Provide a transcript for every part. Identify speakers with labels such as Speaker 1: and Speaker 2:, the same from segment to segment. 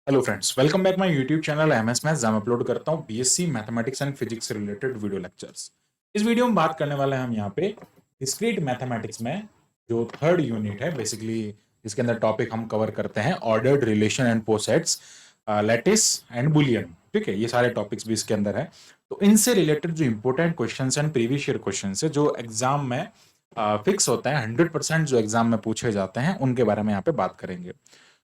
Speaker 1: Hello friends, welcome back my YouTube channel MS maths, जहां मैं upload करता हूं बीएससी मैथमेटिक्स एंड फिजिक्स से रिलेटेड वीडियो लेक्चर्स। इस वीडियो में बात करने वाले हैं हम यहाँ पे डिस्क्रीट मैथमेटिक्स में जो थर्ड यूनिट है, बेसिकली इसके अंदर टॉपिक हम कवर करते हैं ordered relation and posets, lattice and Boolean. ठीक है, ये सारे टॉपिक्स भी इसके अंदर है। तो इनसे रिलेटेड जो important question and previous year question है जो एग्जाम में फिक्स होता है, 100% जो एग्जाम में पूछे जाते हैं, उनके बारे में यहाँ पे बात करेंगे।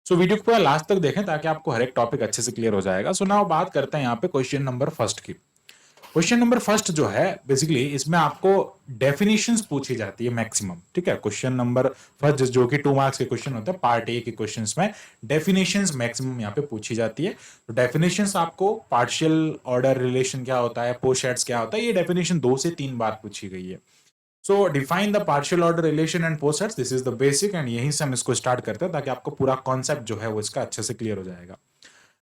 Speaker 1: सो वीडियो को पूरा लास्ट तक देखें ताकि आपको हर एक टॉपिक अच्छे से क्लियर हो जाएगा। सो नाउ बात करते हैं यहाँ पे क्वेश्चन नंबर फर्स्ट की। क्वेश्चन नंबर फर्स्ट जो है, बेसिकली इसमें आपको डेफिनेशंस पूछी जाती है मैक्सिमम। ठीक है, क्वेश्चन नंबर फर्स्ट जो कि 2 मार्क्स के क्वेश्चन होते हैं, पार्ट ए के क्वेश्चंस में डेफिनेशंस मैक्सिमम यहाँ पे पूछी जाती है। तो डेफिनेशंस आपको पार्शियल ऑर्डर रिलेशन क्या होता है, पोसेट्स क्या होता है, ये डेफिनेशन 2 से 3 बार पूछी गई है। So define the partial order relation and posets, this is the basic, and यहीं से हम इसको स्टार्ट करते हैं ताकि आपको पूरा कॉन्सेप्ट जो है वो इसका अच्छे से क्लियर हो जाएगा।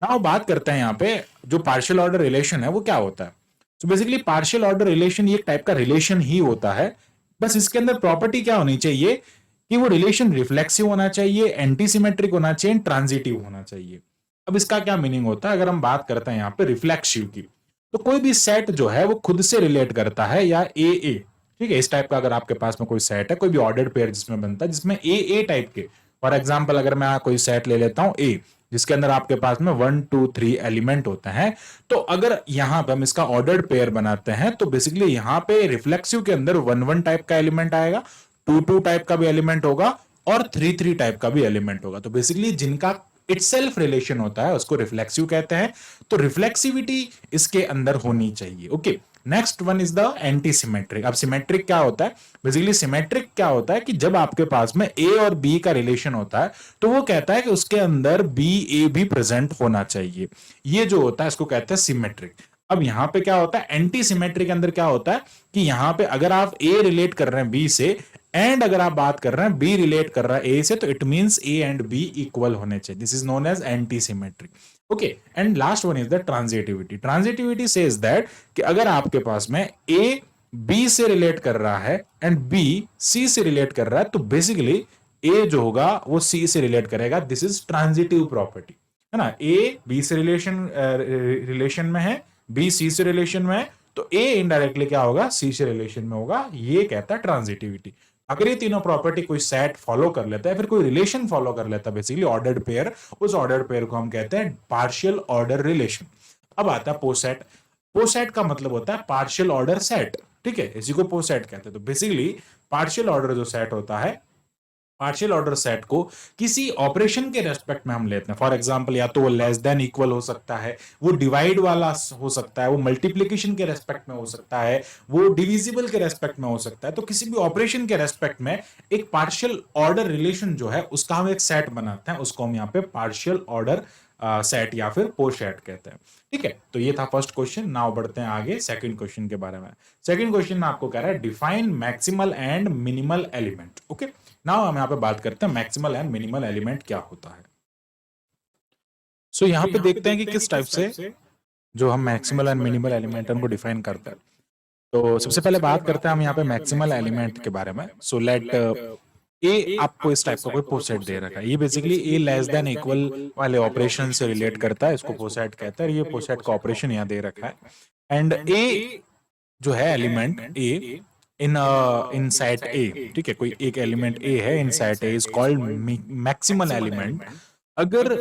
Speaker 1: नाउ बात करते हैं यहाँ पे जो पार्शियल ऑर्डर रिलेशन है वो क्या होता है। तो बेसिकली पार्शियल ऑर्डर रिलेशन ये एक टाइप का रिलेशन ही होता है। बस इसके अंदर प्रॉपर्टी क्या होनी चाहिए कि वो रिलेशन रिफ्लेक्सिव होना चाहिए, एंटी सिमेट्रिक होना चाहिए, ट्रांजिटिव होना चाहिए। अब इसका क्या मीनिंग होता है अगर हम बात करते हैं यहाँ पे रिफ्लेक्सिव की, तो कोई भी सेट जो है वो खुद से रिलेट करता है, या ए, ठीक है, इस टाइप का अगर आपके पास में कोई सेट है, कोई भी ऑर्डर्ड पेयर जिसमें बनता है, जिसमें ए टाइप के, फॉर एग्जांपल अगर मैं कोई सेट ले लेता हूं ए, जिसके अंदर आपके पास में 1 2 3 एलिमेंट होते हैं, तो अगर यहां पे हम इसका ऑर्डर्ड पेयर बनाते हैं तो बेसिकली यहां पे रिफ्लेक्सिव के अंदर 1 1 टाइप का एलिमेंट आएगा, 2 2 टाइप का भी एलिमेंट होगा, और 3 3 टाइप का भी एलिमेंट होगा। तो बेसिकली जिनका इटसेल्फ रिलेशन होता है उसको रिफ्लेक्सिव कहते हैं। तो रिफ्लेक्सिविटी इसके अंदर होनी चाहिए। Okay, next one is the anti symmetric. अब सिमेट्रिक क्या होता है, बेसिकली सिमेट्रिक क्या होता है कि जब आपके पास में ए और बी का रिलेशन होता है तो वो कहता है कि उसके अंदर बी ए भी प्रेजेंट होना चाहिए। ये जो होता है इसको कहते हैं सिमेट्रिक। अब यहां पे क्या होता है, एंटी सिमेट्रिक के अंदर क्या होता है कि यहां पे अगर आप ए रिलेट कर रहे हैं बी से, एंड अगर आप बात कर रहे हैं बी रिलेट कर रहा है ए से, तो it means A and B equal होने चाहिए। This is known as antisymmetric. Okay, and last one is the transitivity. Transitivity says that कि अगर आपके पास में ए बी से रिलेट कर रहा है एंड बी सी से रिलेट कर रहा है, तो बेसिकली ए जो होगा वो सी से रिलेट करेगा। दिस इज ट्रांजिटिव प्रॉपर्टी, है ना। ए बी से रिलेशन में है, बी सी से रिलेशन में है, तो ए इनडायरेक्टली क्या होगा, सी से रिलेशन में होगा। ये कहता है ट्रांजिटिविटी। अगर ये तीनों प्रॉपर्टी कोई सेट फॉलो कर लेता है, फिर कोई रिलेशन फॉलो कर लेता है, बेसिकली ऑर्डर्ड पेयर, उस ऑर्डर्ड पेयर को हम कहते हैं पार्शियल ऑर्डर रिलेशन। अब आता है पोसेट। पोसेट का मतलब होता है पार्शियल ऑर्डर सेट। ठीक है, इसी को पोसेट कहते हैं। तो बेसिकली पार्शियल ऑर्डर जो सेट होता है, पार्शियल ऑर्डर सेट को किसी ऑपरेशन के रेस्पेक्ट में हम लेते हैं। फॉर एग्जांपल या तो वो लेस देन इक्वल हो सकता है, वो डिवाइड वाला हो सकता है, वो मल्टीप्लिकेशन के रेस्पेक्ट में हो सकता है, वो डिविजिबल के रेस्पेक्ट में हो सकता है। तो किसी भी ऑपरेशन के रेस्पेक्ट में एक पार्शियल ऑर्डर रिलेशन जो है उसका हम एक सेट बनाते हैं, उसको हम यहाँ पे पार्शियल ऑर्डर सेट या फिर पोसेट कहते हैं। ठीक है, तो ये था फर्स्ट क्वेश्चन। नाउ बढ़ते हैं आगे सेकंड क्वेश्चन के बारे में। सेकंड क्वेश्चन में आपको कह रहा है define maximal and minimal element. Okay, now हम यहाँ पे बात करते हैं मैक्सिमल एंड मिनिमल एलिमेंट क्या होता है। सो यहाँ पे देखते हैं कि किस टाइप से जो हम मैक्सिमल एंड मिनिमल एलिमेंट उनको डिफाइन करते हैं। तो सबसे पहले बात करते हैं हम यहाँ पे मैक्सिमल एलिमेंट के बारे में। सो लेट ए आपको इस टाइप का कोई पोसेट दे रखा है, ये बेसिकली ए लेस देन इक्वल वाले ऑपरेशन से रिलेट करता है, इसको पोसेट कहते हैं। ये पोसेट का ऑपरेशन यहाँ दे रखा है, एंड ए जो है एलिमेंट ए इन सेट ए, ठीक है, कोई एक एलिमेंट ए है in set A, is called maximal element अगर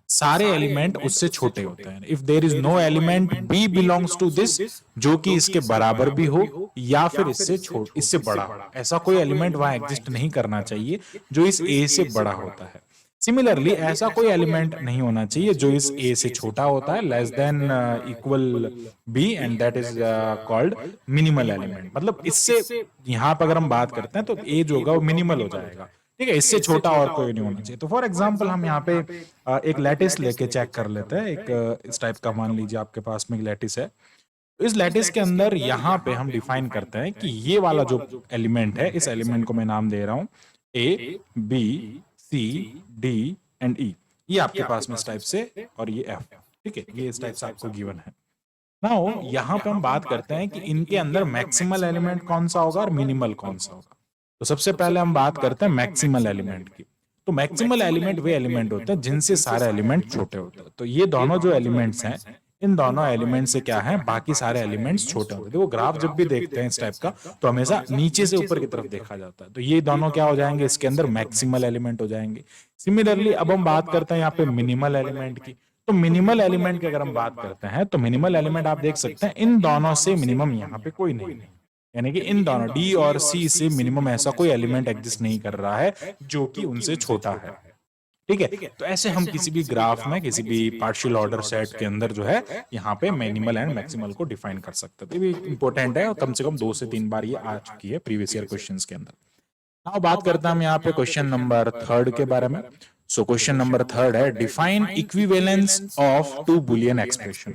Speaker 1: सारे एलिमेंट उससे छोटे होते हैं। If there is no element B belongs to this, जो कि इसके बराबर भी हो या फिर इससे बड़ा हो, ऐसा कोई एलिमेंट वहां एग्जिस्ट नहीं करना चाहिए जो इस ए से बड़ा होता है। सिमिलरली ऐसा कोई एलिमेंट नहीं होना चाहिए जो इस ए से छोटा होता है, less than equal B, and that is called minimal element. मतलब इससे यहां पर अगर हम बात करते हैं तो ए जो होगा वो मिनिमल हो जाएगा। ठीक है, इससे छोटा और कोई नहीं होना चाहिए। तो फॉर एग्जांपल हम यहाँ पे एक लैटिस लेके चेक कर लेते हैं। एक इस टाइप का मान लीजिए आपके पास में एक लैटिस है। तो इस लैटिस के अंदर यहाँ पे हम डिफाइन करते हैं कि ये वाला जो एलिमेंट है, इस एलिमेंट को मैं नाम दे रहा हूं A B C D and E. ये आपके पास में इस टाइप से, और ये एफ। ठीक है, ये इस टाइप से आपको गिवन है। नाउ यहाँ पे हम बात करते हैं कि इनके अंदर मैक्सिमल एलिमेंट कौन सा होगा और मिनिमल कौन सा होगा। तो सबसे पहले हम बात करते हैं मैक्सिमल एलिमेंट की। तो मैक्सिमल एलिमेंट वे एलिमेंट होते हैं जिनसे सारे एलिमेंट छोटे होते हैं। तो ये दोनों जो एलिमेंट्स हैं, इन दोनों एलिमेंट से क्या है, बाकी सारे एलिमेंट्स छोटे होते हैं। देखो ग्राफ जब भी देखते हैं इस टाइप का तो हमेशा नीचे से ऊपर की तरफ देखा जाता है। तो ये दोनों क्या हो जाएंगे, इसके अंदर मैक्सिमल एलिमेंट हो जाएंगे। सिमिलरली अब हम बात करते हैं यहाँ पे मिनिमल एलिमेंट की। तो मिनिमल एलिमेंट की अगर हम बात करते हैं तो मिनिमल एलिमेंट आप देख सकते हैं इन दोनों से मिनिमम यहाँ पे कोई नहीं है, यानी कि इन दोनों डी और सी से मिनिमम ऐसा कोई एलिमेंट एग्जिस्ट नहीं कर रहा है जो कि उनसे छोटा है। ठीक है, तो ऐसे हम किसी भी ग्राफ में किसी भी पार्शियल ऑर्डर सेट के अंदर जो है यहाँ पे मिनिमल एंड मैक्सिमल को डिफाइन कर सकते हैं। तो ये भी इंपॉर्टेंट है और कम से कम 2 से 3 बार ये आ चुकी है प्रीवियस ईयर क्वेश्चंस के अंदर। अब बात करते हैं हम यहाँ पे क्वेश्चन नंबर 3 के बारे में। सो क्वेश्चन नंबर 3 है define equivalence of two Boolean expression.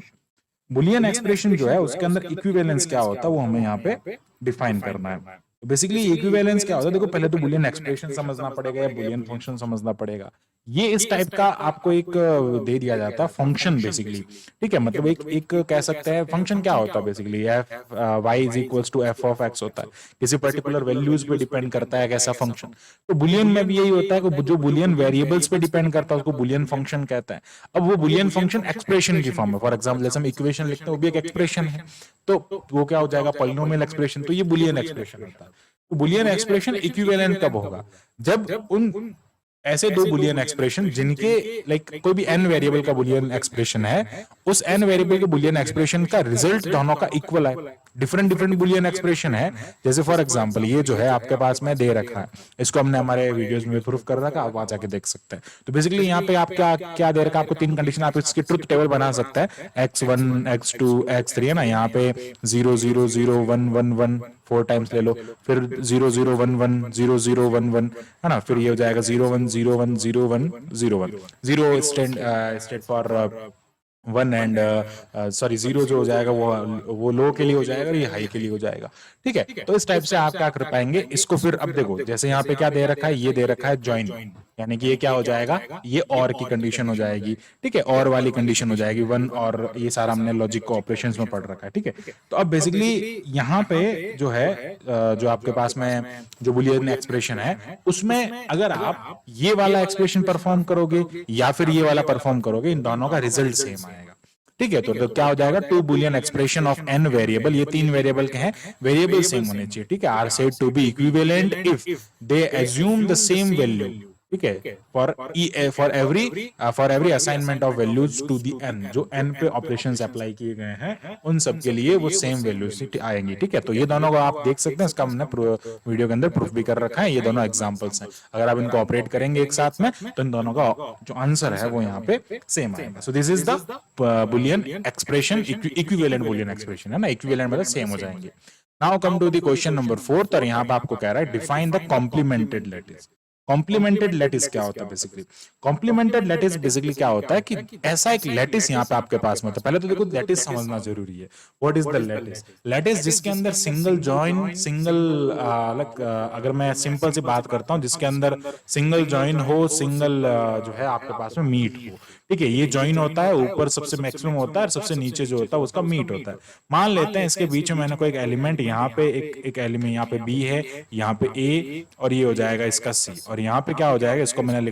Speaker 1: Boolean expression जो है उसके अंदर इक्विवेलेंस क्या होता है वो हमें यहाँ पे डिफाइन करना है। तो बेसिकली इक्विवेलेंस क्या होता है, देखो पहले तो बुलियन एक्सप्रेशन समझना पड़ेगा या बुलियन फंक्शन समझना पड़ेगा। ये इस टाइप का आपको एक दे दिया जाता है फंक्शन बेसिकली। ठीक है, मतलब एक कह सकते हैं फंक्शन क्या होता है basically, F Y is equals to F of X होता है, किसी पर्टिकुलर वैल्यूज पे डिपेंड करता है कैसा फंक्शन। तो बुलियन में भी यही होता है कि जो बुलियन वेरिएबल्स पे डिपेंड करता है उसको बुलियन फंक्शन कहता है। अब वो बुलियन फंक्शन एक्सप्रेशन की फॉर्म है, फॉर एग्जाम्पल जैसे हम इक्वेशन लिखते हैं वो भी एक एक्सप्रेशन है, तो वो क्या हो जाएगा पॉलिनोमियल एक्सप्रेशन। तो ये बुलियन एक्सप्रेशन होता है। तो बुलियन एक्सप्रेशन इक्विवेलेंट कब होगा, जब उन ऐसे दो बुलियन एक्सप्रेशन जिनके लाइक कोई भी n वेरिएबल का बुलियन एक्सप्रेशन है, उस n वेरिएबल के बुलियन एक्सप्रेशन का रिजल्ट दोनों का इक्वल है। डिफरेंट डिफरेंट बुलियन एक्सप्रेशन है, जैसे फॉर एग्जांपल ये जो है आपके पास में दे रखा है, इसको हमने हमारे वीडियोस में प्रूफ कर रखा है, आप वहां जाके देख सकते हैं। तो बेसिकली यहाँ पे आप क्या क्या दे रखा है आपको 3 कंडीशन, आप इसकी ट्रुथ टेबल बना सकते हैं, x1 x2 x3 है ना, यहाँ पे 0 0 0 1 1 1 4 टाइम्स ले लो, फिर 0 0 1 1 0 0 1 1 है ना, फिर ये हो जाएगा 0 1 0 1 0 1 0 1 0 स्टैंड फॉर 1 एंड सॉरी 0 जो हो जाएगा वो लो के लिए हो जाएगा और ये हाई के लिए हो जाएगा। ठीक है, तो इस टाइप से आप क्या कर पाएंगे इसको। फिर अब देखो जैसे यहाँ पे क्या दे रखा है, ये दे रखा है ज्वाइन, यानी कि ये क्या हो जाएगा, ये और की कंडीशन हो जाएगी। ठीक है, और वाली कंडीशन हो जाएगी 1, और ये सारा हमने लॉजिक को ऑपरेशंस में पढ़ रखा है। ठीक है, तो अब बेसिकली यहाँ पे जो है जो आपके पास में जो बुलियन एक्सप्रेशन है उसमें अगर आप ये वाला एक्सप्रेशन परफॉर्म करोगे या फिर ये वाला परफॉर्म करोगे, इन दोनों का रिजल्ट सेम आएगा। ठीक है, तो क्या हो जाएगा, two Boolean expression of n variable, ये 3 वेरिएबल के हैं, वेरिएबल सेम होने चाहिए। ठीक है, are said to be equivalent if they assume the same value. ठीक है, for every assignment of values to the n, जो n पे ऑपरेशंस अप्लाई किए गए हैं उन सब के लिए वो सेम वैल्यूज आएंगी। ठीक है, तो ये दोनों को आप देख सकते हैं, इसका हमने वीडियो के अंदर प्रूफ भी कर रखा है। ये दोनों एग्जांपल्स हैं, अगर आप इनको ऑपरेट करेंगे एक साथ में तो इन दोनों का जो आंसर है वो यहाँ पे सेम आएगा। So this is the Boolean expression, equivalent Boolean expression है ना, इक्विवेलेंट मतलब सेम हो जाएंगे। Now come to the question number 4, और यहाँ पे आपको कह रहा है define the complemented lattice. Complemented lattice क्या होता है बेसिकली, कॉम्प्लीमेंटेड लैटिस बेसिकली क्या होता है कि ऐसा एक लैटिस यहाँ पे आपके पास में होता है। पहले तो देखो लैटिस समझना जरूरी है, what is the lattice. Lattice जिसके अंदर सिंगल जॉइन, सिंगल अगर मैं सिंपल सी बात करता हूँ, जिसके अंदर सिंगल जॉइन हो, सिंगल जो है आपके पास में मीट हो। ठीक है, ये जॉइन होता है, ऊपर सबसे मैक्सिमम होता है और सबसे नीचे जो होता है उसका मीट होता है। मान लेते हैं इसके बीच में मैंने कोई एक एलिमेंट यहाँ पे एक एलिमेंट यहाँ पे बी है, यहाँ पे ए, और ये हो जाएगा इसका सी, और यहाँ पे क्या हो जाएगा, इसको मैंने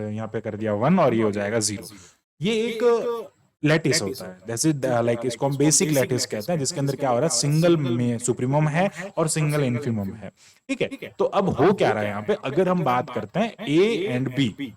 Speaker 1: यहाँ पे कर दिया 1 और ये हो जाएगा 0। ये एक लैटिस होता है, जैसे लाइक इसको हम बेसिक लैटिस कहते हैं, जिसके अंदर क्या हो रहा है, सिंगल में सुप्रीमम है और सिंगल इन्फीमम है। ठीक है, तो अब हो क्या रहा है यहाँ पे, अगर हम बात करते हैं ए एंड बी,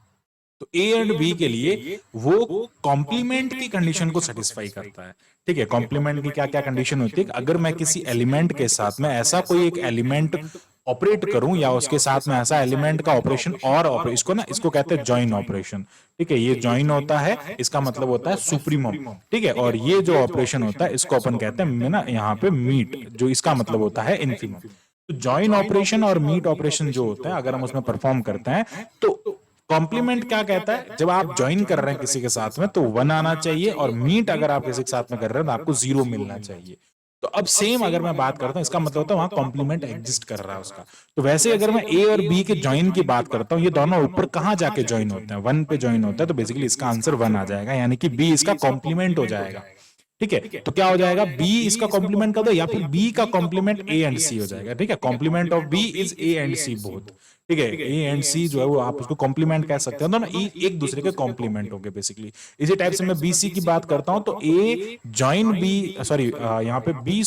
Speaker 1: तो ए एंड बी के लिए वो कॉम्प्लीमेंट की कंडीशन को सेटिस्फाई करता है। ठीक है, कॉम्प्लीमेंट की क्या क्या कंडीशन होती है, अगर मैं किसी एलिमेंट के साथ में ऐसा कोई एक एलिमेंट ऑपरेट करूं या उसके साथ में ऐसा एलिमेंट का ऑपरेशन और इसको कहते हैं जॉइन ऑपरेशन। ठीक है, ये जॉइन होता है, इसका मतलब होता है सुप्रीमम। ठीक है, और ये जो ऑपरेशन होता है इसको अपन कहते हैं ना यहाँ पे मीट, जो इसका मतलब होता है इन्फीमम। तो जॉइन ऑपरेशन और मीट ऑपरेशन जो होता है अगर हम उसमें परफॉर्म करते हैं तो कॉम्प्लीमेंट क्या कहता है, जब आप ज्वाइन कर रहे हैं किसी के साथ में तो 1 आना चाहिए, और मीट अगर आप किसी के साथ में कर रहे हैं तो आपको 0 मिलना चाहिए। तो अब सेम अगर मैं बात करता हूं, इसका मतलब होता है वहां कॉम्प्लीमेंट एग्जिस्ट कर रहा है उसका। तो वैसे अगर मैं ए और बी के ज्वाइन की बात करता हूं, ये दोनों ऊपर कहां जाके ज्वाइन होते हैं, 1 पे ज्वाइन होता है, तो बेसिकली इसका आंसर 1 आ जाएगा, यानी कि बी इसका कॉम्प्लीमेंट हो जाएगा। ठीक है, तो क्या हो जाएगा, बी इसका कॉम्प्लीमेंट कर दो, या फिर बी का कॉम्प्लीमेंट ए एंड सी हो जाएगा। ठीक है, complement of B is A and C both. ठीक है, ए एंड सी जो है वो आप उसको कॉम्प्लीमेंट कह सकते हैं, दोनों एक दूसरे के कॉम्प्लीमेंट होंगे बेसिकली। इसी टाइप से मैं बी सी की बात करता हूं तो ए ज्वाइन बी, सॉरी यहाँ पे बी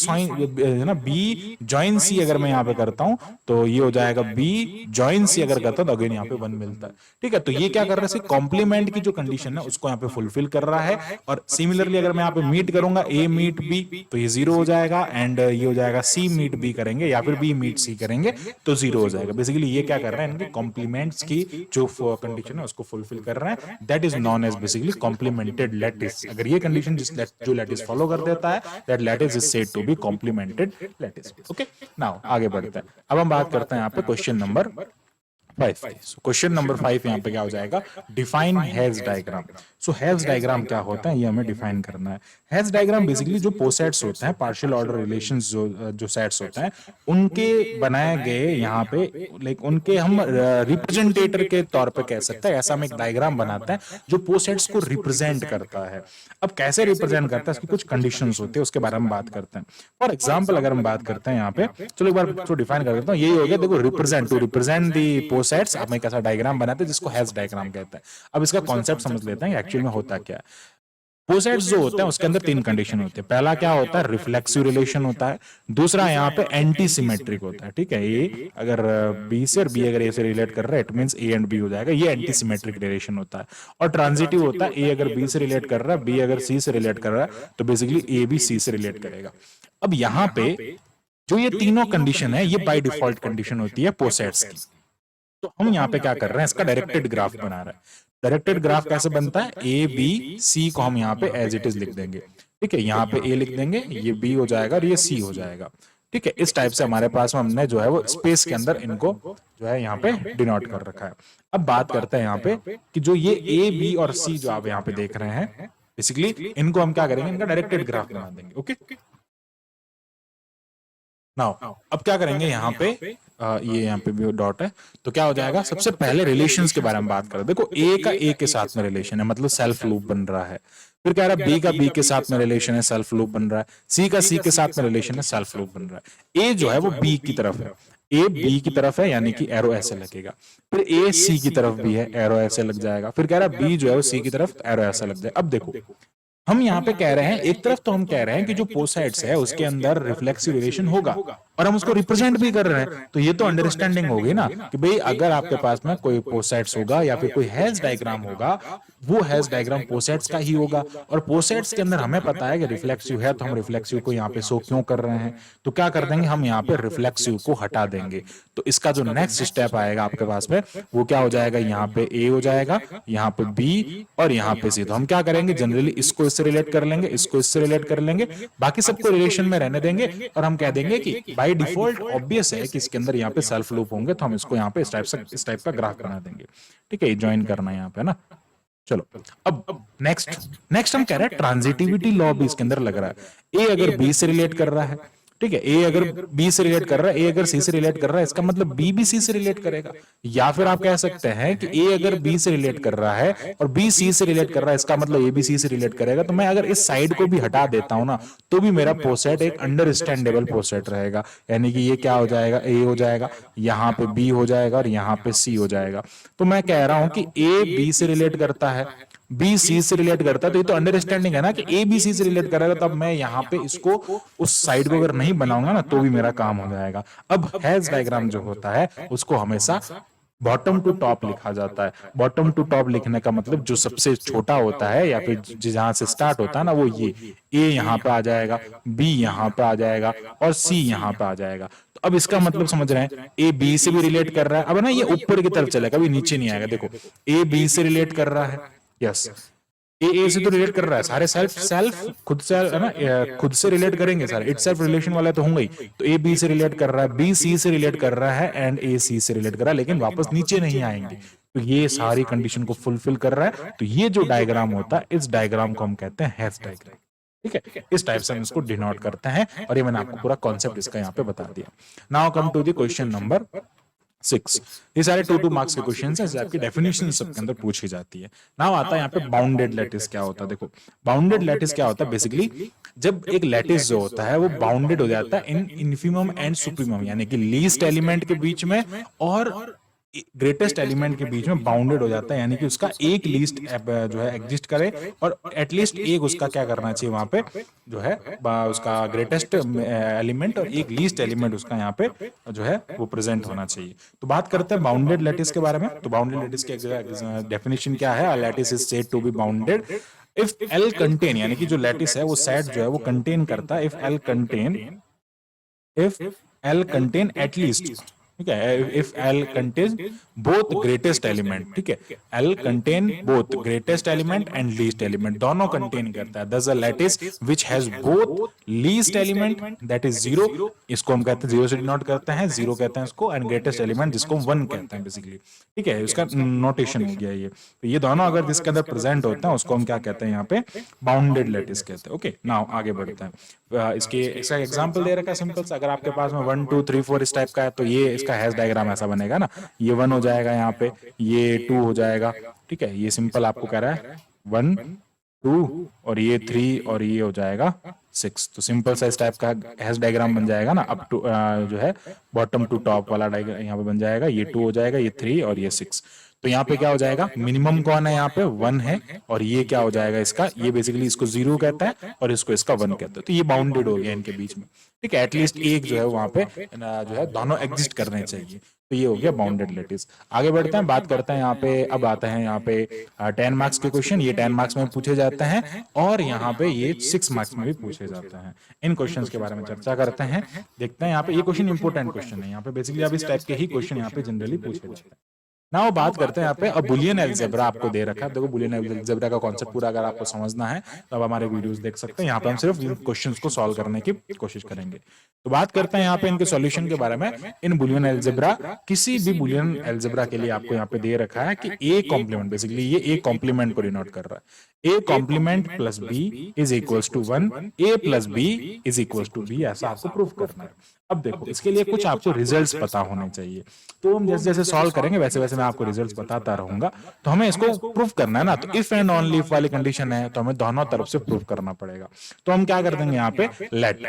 Speaker 1: है ना, बी ज्वाइन सी अगर मैं यहाँ पे करता हूं तो ये हो जाएगा बी ज्वाइन सी अगर करता हूं तो अगेन यहाँ पे 1 मिलता है। ठीक है, तो ये क्या कर रहा है, कॉम्प्लीमेंट की जो कंडीशन है उसको यहाँ पे फुलफिल कर रहा है। और सिमिलरली अगर मैं यहाँ पे मीट करूंगा ए मीट बी तो ये 0 हो जाएगा, एंड ये हो जाएगा सी मीट बी करेंगे या फिर बी मीट सी करेंगे तो 0 हो जाएगा। बेसिकली ये क्या कर रहे हैं, इनके कॉम्प्लीमेंट्स की जो कंडीशन है उसको फुलफिल कर रहे हैं, that is known as basically complemented lattice. अगर ये कंडीशन जो लैटिस फॉलो कर देता है, that lattice is said to be complemented lattice. Okay, now आगे बढ़ते हैं। अब हम बात करते हैं यहाँ पे question number 5। So question number 5 यहाँ पे क्या हो जाएगा, डिफाइन हेज डायग्राम। सो हेज डायग्राम क्या होता है ये हमें डिफाइन करना है। हेज डायग्राम बेसिकली जो पोसेट्स होते हैं, पार्शियल ऑर्डर रिलेशंस जो सेट्स होते हैं, उनके बनाए गए यहाँ पे लाइक उनके हम रिप्रेजेंटेटर के तौर पे कह सकते हैं। ऐसा हम एक डायग्राम बनाते हैं जो पोसेट्स को रिप्रेजेंट करता है। अब कैसे रिप्रेजेंट करता है, इसकी कुछ कंडीशंस होती है, उसके बारे में बात करते हैं। फॉर एग्जाम्पल अगर हम बात करते हैं यहाँ पे, चलो एक बार तो डिफाइन कर देता हूँ। यही हो गया, देखो, रिप्रेजेंट दी सेट्स आप एक ऐसा डायग्राम बनाते हैं जिसको हेज डायग्राम कहते हैं। अब इसका कॉन्सेप्ट समझ लेते हैं एक्चुअली में होता क्या है। पोसेट्स जो होते हैं उसके अंदर 3 कंडीशन होती है। पहला क्या होता है, रिफ्लेक्सिव रिलेशन होता है। दूसरा यहाँ पे एंटी सिमेट्रिक होता है। ठीक है, ए अगर बी से और बी अगर ए से रिलेट कर रहा है, it means A and B हो जाएगा, ये एंटी सिमेट्रिक रिलेशन होता है। और ट्रांजिटिव होता है, ए अगर बी से रिलेट कर रहा है, बी अगर सी से रिलेट कर रहा है तो बेसिकली ए भी सी से रिलेट करेगा। अब यहाँ पे जो ये तीनों कंडीशन है ये बाय डिफॉल्ट कंडीशन होती है पोसेट्स की। तो हम यहाँ पे क्या कर रहे हैं, इसका डायरेक्टेड ग्राफ बना रहे हैं। डायरेक्टेड ग्राफ कैसे बनता है, ए बी सी को हम यहाँ पे एज इट इज लिख देंगे। ठीक है, यहाँ पे ए लिख देंगे, ये बी हो जाएगा और ये सी हो जाएगा। ठीक है, इस टाइप से हमारे पास में हमने जो है वो स्पेस के अंदर इनको जो है यहाँ पे डिनोट कर रखा है। अब बात करते हैं यहाँ पे कि जो ये ए बी और सी जो आप यहाँ पे देख रहे हैं, बेसिकली इनको हम क्या करेंगे, इनका डायरेक्टेड ग्राफ बना देंगे। ओके, नाउ अब क्या करेंगे, यहाँ पे ये यहाँ पे भी डॉट है तो क्या हो जाएगा, सबसे पहले रिलेशंस के बारे में बात करें। देखो, ए का ए के साथ में रिलेशन है, मतलब सेल्फ लूप बन रहा है। फिर कह रहा है बी का बी के साथ में रिलेशन है, सेल्फ लूप बन रहा है। सी का सी के साथ में रिलेशन है, सेल्फ लूप बन रहा है। ए जो है वो बी की तरफ है, ए बी की तरफ है, यानी कि एरो ऐसे लगेगा। फिर ए सी की तरफ भी है, एरो ऐसे लग जाएगा। फिर कह रहा है बी जो है वो सी की तरफ, एरो ऐसा लग जाएगा। अब देखो, हम यहाँ पे कह रहे हैं, एक तरफ तो हम कह रहे हैं कि जो पोसेट्स है उसके अंदर रिफ्लेक्सिव रिलेशन होगा और हम उसको रिप्रेजेंट भी कर रहे हैं। तो ये तो अंडरस्टैंडिंग होगी ना कि भाई अगर आपके पास में कोई पोसेट्स होगा या फिर कोई हेज डायग्राम होगा, वो हेज डायग्राम पोसेट्स का ही होगा। और पोसेट्स के अंदर हमें पता है कि रिफ्लेक्सिव है, तो हम रिफ्लेक्सिव को यहाँ पे शो क्यों कर रहे हैं, तो क्या कर देंगे, हम यहाँ पे रिफ्लेक्सिव को हटा देंगे। तो इसका जो नेक्स्ट स्टेप आएगा आपके पास में वो क्या हो जाएगा, यहाँ पे ए हो जाएगा, यहाँ पे बी और यहाँ पे सी। तो हम क्या करेंगे, जनरली इसको इससे रिलेट कर लेंगे, इसको इससे रिलेट कर लेंगे, बाकी सबको रिलेशन में रहने देंगे और हम कह देंगे कि बाय डिफॉल्ट ऑब्वियस है कि इसके अंदर यहाँ पे सेल्फ लूप होंगे, तो हम इसको यहाँ पे इस टाइप का ग्राफ बना देंगे। ठीक है, ज्वाइन करना है यहाँ पे ना। चलो, अब नेक्स्ट हम कह रहे हैं ट्रांजिटिविटी लॉ भी इसके अंदर लग रहा है। ए अगर बी से रिलेट कर रहा है, ठीक है, ए अगर बी से रिलेट कर रहा है, ए अगर सी से रिलेट कर रहा है, इसका मतलब बी भी सी से रिलेट करेगा। या फिर आप कह सकते हैं कि ए अगर बी से रिलेट कर रहा है और बी सी से रिलेट कर रहा है, इसका मतलब ए बी सी से रिलेट करेगा। तो मैं अगर इस साइड को भी हटा देता हूं ना, तो भी मेरा पोसेट एक अंडरस्टैंडेबल पोसेट रहेगा। यानी कि ये क्या हो जाएगा, ए हो जाएगा, यहाँ पे बी हो जाएगा और यहाँ पे सी हो जाएगा। तो मैं कह रहा हूं कि ए बी से रिलेट करता है, बी सी से रिलेट करता है, तो ये तो अंडरस्टैंडिंग है ना कि ए बी सी से रिलेट करेगा। तब मैं यहाँ पे इसको उस साइड को अगर नहीं बनाऊंगा ना तो भी मेरा काम हो जाएगा। अब हेज डायग्राम जो होता है उसको हमेशा बॉटम टू टॉप लिखा जाता है। बॉटम टू टॉप लिखने का मतलब जो सबसे छोटा होता है या फिर जहां से स्टार्ट होता है ना, वो ये ए यहाँ पे आ जाएगा, बी यहाँ पे आ जाएगा और सी यहाँ पे आ जाएगा। तो अब इसका मतलब समझ रहे हैं, ए बी से भी रिलेट कर रहा है। अब ना ये ऊपर की तरफ चलेगा, अभी नीचे नहीं आएगा। देखो, ए बी से रिलेट कर रहा है, यस, ए से तो रिलेट कर रहा है, सारे सेल्फ खुद से है ना, खुद से रिलेट करेंगे सारे, इट सेल्फ रिलेशन वाला तो होंगे ही। तो ए बी से रिलेट कर रहा है, बी सी से रिलेट कर रहा है एंड ए सी से रिलेट कर रहा है, लेकिन वापस नीचे नहीं आएंगे। तो ये सारी कंडीशन को फुलफिल कर रहा है। तो ये जो डायग्राम होता है, इस डायग्राम को हम कहते हैं हेज डायग्राम। ठीक है, इस टाइप से हम इसको डिनोट करते हैं और ये मैंने आपको पूरा कॉन्सेप्ट इसका यहाँ पे बता दिया। Now come to the question number 6। ये सारे 2-2 मार्क्स के क्वेश्चन हैं, आपकी डेफिनेशन सबके अंदर पूछी जाती है। नाउ आता है यहाँ पे बाउंडेड लैटिस क्या होता है। देखो, बाउंडेड लैटिस क्या होता है, बेसिकली जब एक लैटिस जो होता है वो बाउंडेड हो जाता है इन इन्फीमम एंड सुप्रीमम, यानी कि लीस्ट एलिमेंट के बीच में और ग्रेटेस्ट एलिमेंट के बीच में बाउंडेड हो जाता है, यानी कि उसका एक लीस्ट जो है एग्जिस्ट करे और एटलीस्ट एक उसका क्या करना चाहिए वहां पे जो है उसका ग्रेटेस्ट एलिमेंट और एक लीस्ट एलिमेंट उसका यहाँ पे जो है वो प्रेजेंट होना चाहिए। तो बात करते हैं बाउंडेड लैटिस के बारे में। तो बाउंडेड लैटिस की डेफिनेशन क्या है? Lattice is said to be bounded if L contain, यानी कि जो लैटिस है वो सेट जो है वो कंटेन करता है इफ एल कंटेन एटलीस्ट, ठीक है, if L contain both greatest element, ठीक है, L contain both greatest element and least element, दोनों कंटेन करता है। दस अ lattice which has both least element that is zero, इसको हम कहते हैं जीरो से डिनोट करते हैं, जीरो कहते हैं इसको, एंड ग्रेटेस्ट एलिमेंट जिसको हम वन कहते हैं बेसिकली, ठीक है, इसका नोटेशन हो गया ये। तो ये दोनों अगर जिसके अंदर प्रेजेंट होते हैं उसको हम क्या कहते हैं यहाँ पे? बाउंडेड लैटिस कहते हैं। ओके, नाउ आगे बढ़ते हैं। इसका एग्जांपल दे रखा है सिंपल सा। अगर आपके पास में 1 2 3 4 इस टाइप का है तो ये इसका हैश डायग्राम ऐसा बनेगा ना, ये 1 हो जाएगा यहाँ पे, ये 2 हो जाएगा, ठीक है, ये सिंपल आपको कह रहा है 1 2 और ये 3 और ये हो जाएगा 6। तो सिंपल सा इस टाइप का हैश डायग्राम बन जाएगा ना, अप टू जो है बॉटम टू टॉप वाला डायग्राम यहाँ पे बन जाएगा, ये 2 हो जाएगा, ये 3 और ये 6। तो यहाँ पे क्या हो जाएगा? मिनिमम कौन है यहाँ पे? 1 है, और ये क्या हो जाएगा इसका? ये बेसिकली इसको 0 कहता है और इसको इसका 1 कहता है। तो ये बाउंडेड हो गया इनके बीच में, ठीक है, एटलीस्ट एक जो है वहां पे जो है दोनों एग्जिस्ट करने चाहिए। तो ये हो गया बाउंडेड लैटिस। आगे बढ़ते हैं, बात करते हैं यहाँ पे, अब आते हैं यहाँ पे 10 मार्क्स के क्वेश्चन। ये 10 मार्क्स में पूछे जाते हैं और यहाँ पे ये 6 मार्क्स में भी पूछे जाते हैं। इन क्वेश्चंस के बारे में चर्चा करते हैं, देखते हैं यहाँ पे। ये क्वेश्चन इंपॉर्टेंट क्वेश्चन है, यहाँ पे बेसिकली अब इस टाइप के ही क्वेश्चन यहाँ पे जनरली पूछे जाते हैं। नाउ बात करते हैं यहाँ पे अब बुलियन अलजेब्रा आपको दे रखा है। देखो बुलियन अलजेब्रा का कॉन्सेप्ट पूरा अगर आपको समझना है तो अब हमारे वीडियोस देख सकते हैं। यहाँ पे हम सिर्फ इन क्वेश्चंस को सॉल्व करने की कोशिश करेंगे। तो बात करते हैं यहाँ पे इनके सॉल्यूशन के बारे में। इन बुलियन अलजेब्रा, किसी भी बुलियन अलजेब्रा के लिए आपको यहाँ पे दे रखा है कि ए कॉम्प्लीमेंट, बेसिकली ये ए कॉम्प्लीमेंट को डिनोट कर रहा है। A complement plus B is equals to 1, A plus B is equals to B, ऐसा आपको प्रूव करना है। अब देखो इसके लिए कुछ आपको रिजल्ट्स पता होने चाहिए। तो हम जैसे जैसे सॉल्व करेंगे वैसे वैसे मैं आपको रिजल्ट्स बताता रहूंगा। तो हमें इसको प्रूफ करना है ना, तो इफ एंड ओनली इफ वाली कंडीशन है तो हमें दोनों तरफ से प्रूफ करना पड़ेगा। तो हम क्या कर देंगे यहाँ पे? लेट,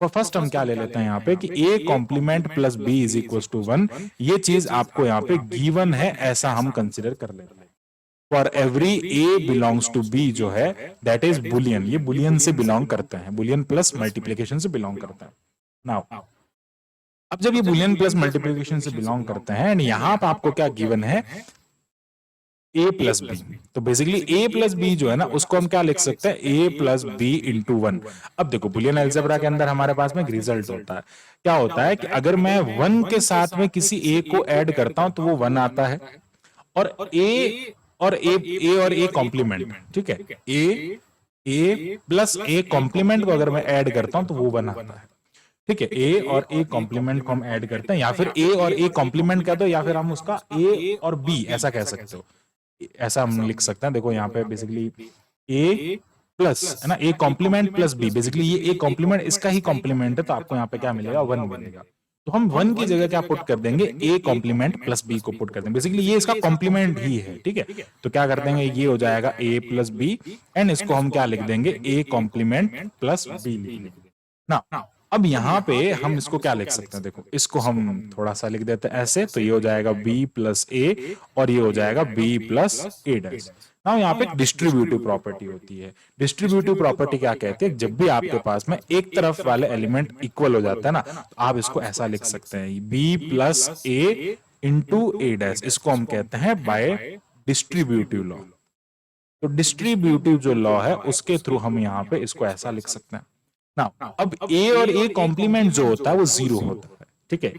Speaker 1: तो फर्स्ट हम क्या ले लेते हैं यहाँ पे कि A complement plus B is equal to 1, ये चीज आपको यहाँ पे गिवन है ऐसा हम कंसिडर कर लेते हैं। For every A belongs to B जो है दैट इज बुलियन, ये बुलियन से बिलोंग करते हैं, बुलियन प्लस मल्टीप्लीकेशन से बिलोंग करते हैं। नाउ अब जब ये बुलियन प्लस मल्टीप्लिकेशन से बिलोंग करते हैं एंड यहाँ पर आपको क्या गिवन है? A plus B. तो बेसिकली ए प्लस बी जो है ना उसको हम क्या लिख सकते हैं? A plus B into 1। अब देखो बुलियन अलजेब्रा के अंदर हमारे पास में एक रिजल्ट होता है। क्या होता है कि अगर मैं 1 के साथ में किसी ए को ऐड करता हूं तो वो 1 आता है, और ए और ए कॉम्प्लीमेंट, ठीक है, ए प्लस ए कॉम्प्लीमेंट को अगर मैं ऐड करता हूं तो वो 1 आता है, ठीक है। ए और ए कॉम्प्लीमेंट को हम ऐड करते हैं, या फिर ए और ए कॉम्प्लीमेंट कह दो, या फिर हम उसका ए और बी ऐसा कह सकते हो, ऐसा हम लिख सकते हैं। देखो यहाँ पे बेसिकली ए प्लस है ना, A complement plus B, basically ये ए कॉम्प्लीमेंट इसका ही कॉम्प्लीमेंट है, तो आपको यहाँ पे क्या मिलेगा? 1 मिलेगा। तो हम 1 की जगह क्या पुट कर देंगे? ए कॉम्प्लीमेंट प्लस बी को पुट कर देंगे, बेसिकली ये इसका कॉम्प्लीमेंट ही है, ठीक है। तो क्या कर देंगे? ये हो जाएगा ए प्लस बी, एंड इसको हम क्या लिख देंगे? ए कॉम्प्लीमेंट प्लस बी लिख देंगे ना। अब यहाँ पे हम इसको क्या लिख सकते हैं? देखो इसको हम थोड़ा सा लिख देते हैं ऐसे, तो ये हो जाएगा b प्लस ए और ये हो जाएगा b प्लस ए डैश। ना यहाँ पे डिस्ट्रीब्यूटिव प्रॉपर्टी होती है। डिस्ट्रीब्यूटिव प्रॉपर्टी क्या कहते हैं? जब भी आपके पास में एक तरफ वाले एलिमेंट इक्वल हो जाता है ना, तो आप इसको ऐसा लिख सकते हैं b प्लस ए इंटू ए डैश, इसको हम कहते हैं बाय डिस्ट्रीब्यूटिव लॉ। तो डिस्ट्रीब्यूटिव जो लॉ है उसके थ्रू हम यहाँ पे इसको ऐसा लिख सकते हैं ना। अब ए और ए कॉम्प्लीमेंट जो होता है वो 0 होता है, ठीक है।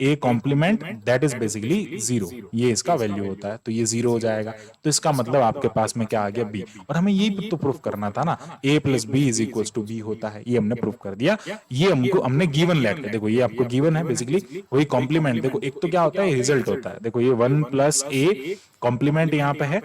Speaker 1: A complement that is basically 0, ये इसका वैल्यू होता है, तो ये 0 हो जाएगा। तो इसका मतलब आपके पास में क्या आ गया? बी। और हमें ये तो प्रूफ करना था ना, A plus B is equal to B होता है, ये हमने प्रूफ कर दिया। ये हमने गिवन लेट कर, देखो ये आपको गिवन है बेसिकली वही कॉम्प्लीमेंट। देखो एक तो क्या होता है? रिजल्ट होता है। देखो ये 1 प्लस ए कॉम्प्लीमेंट यहाँ पे है,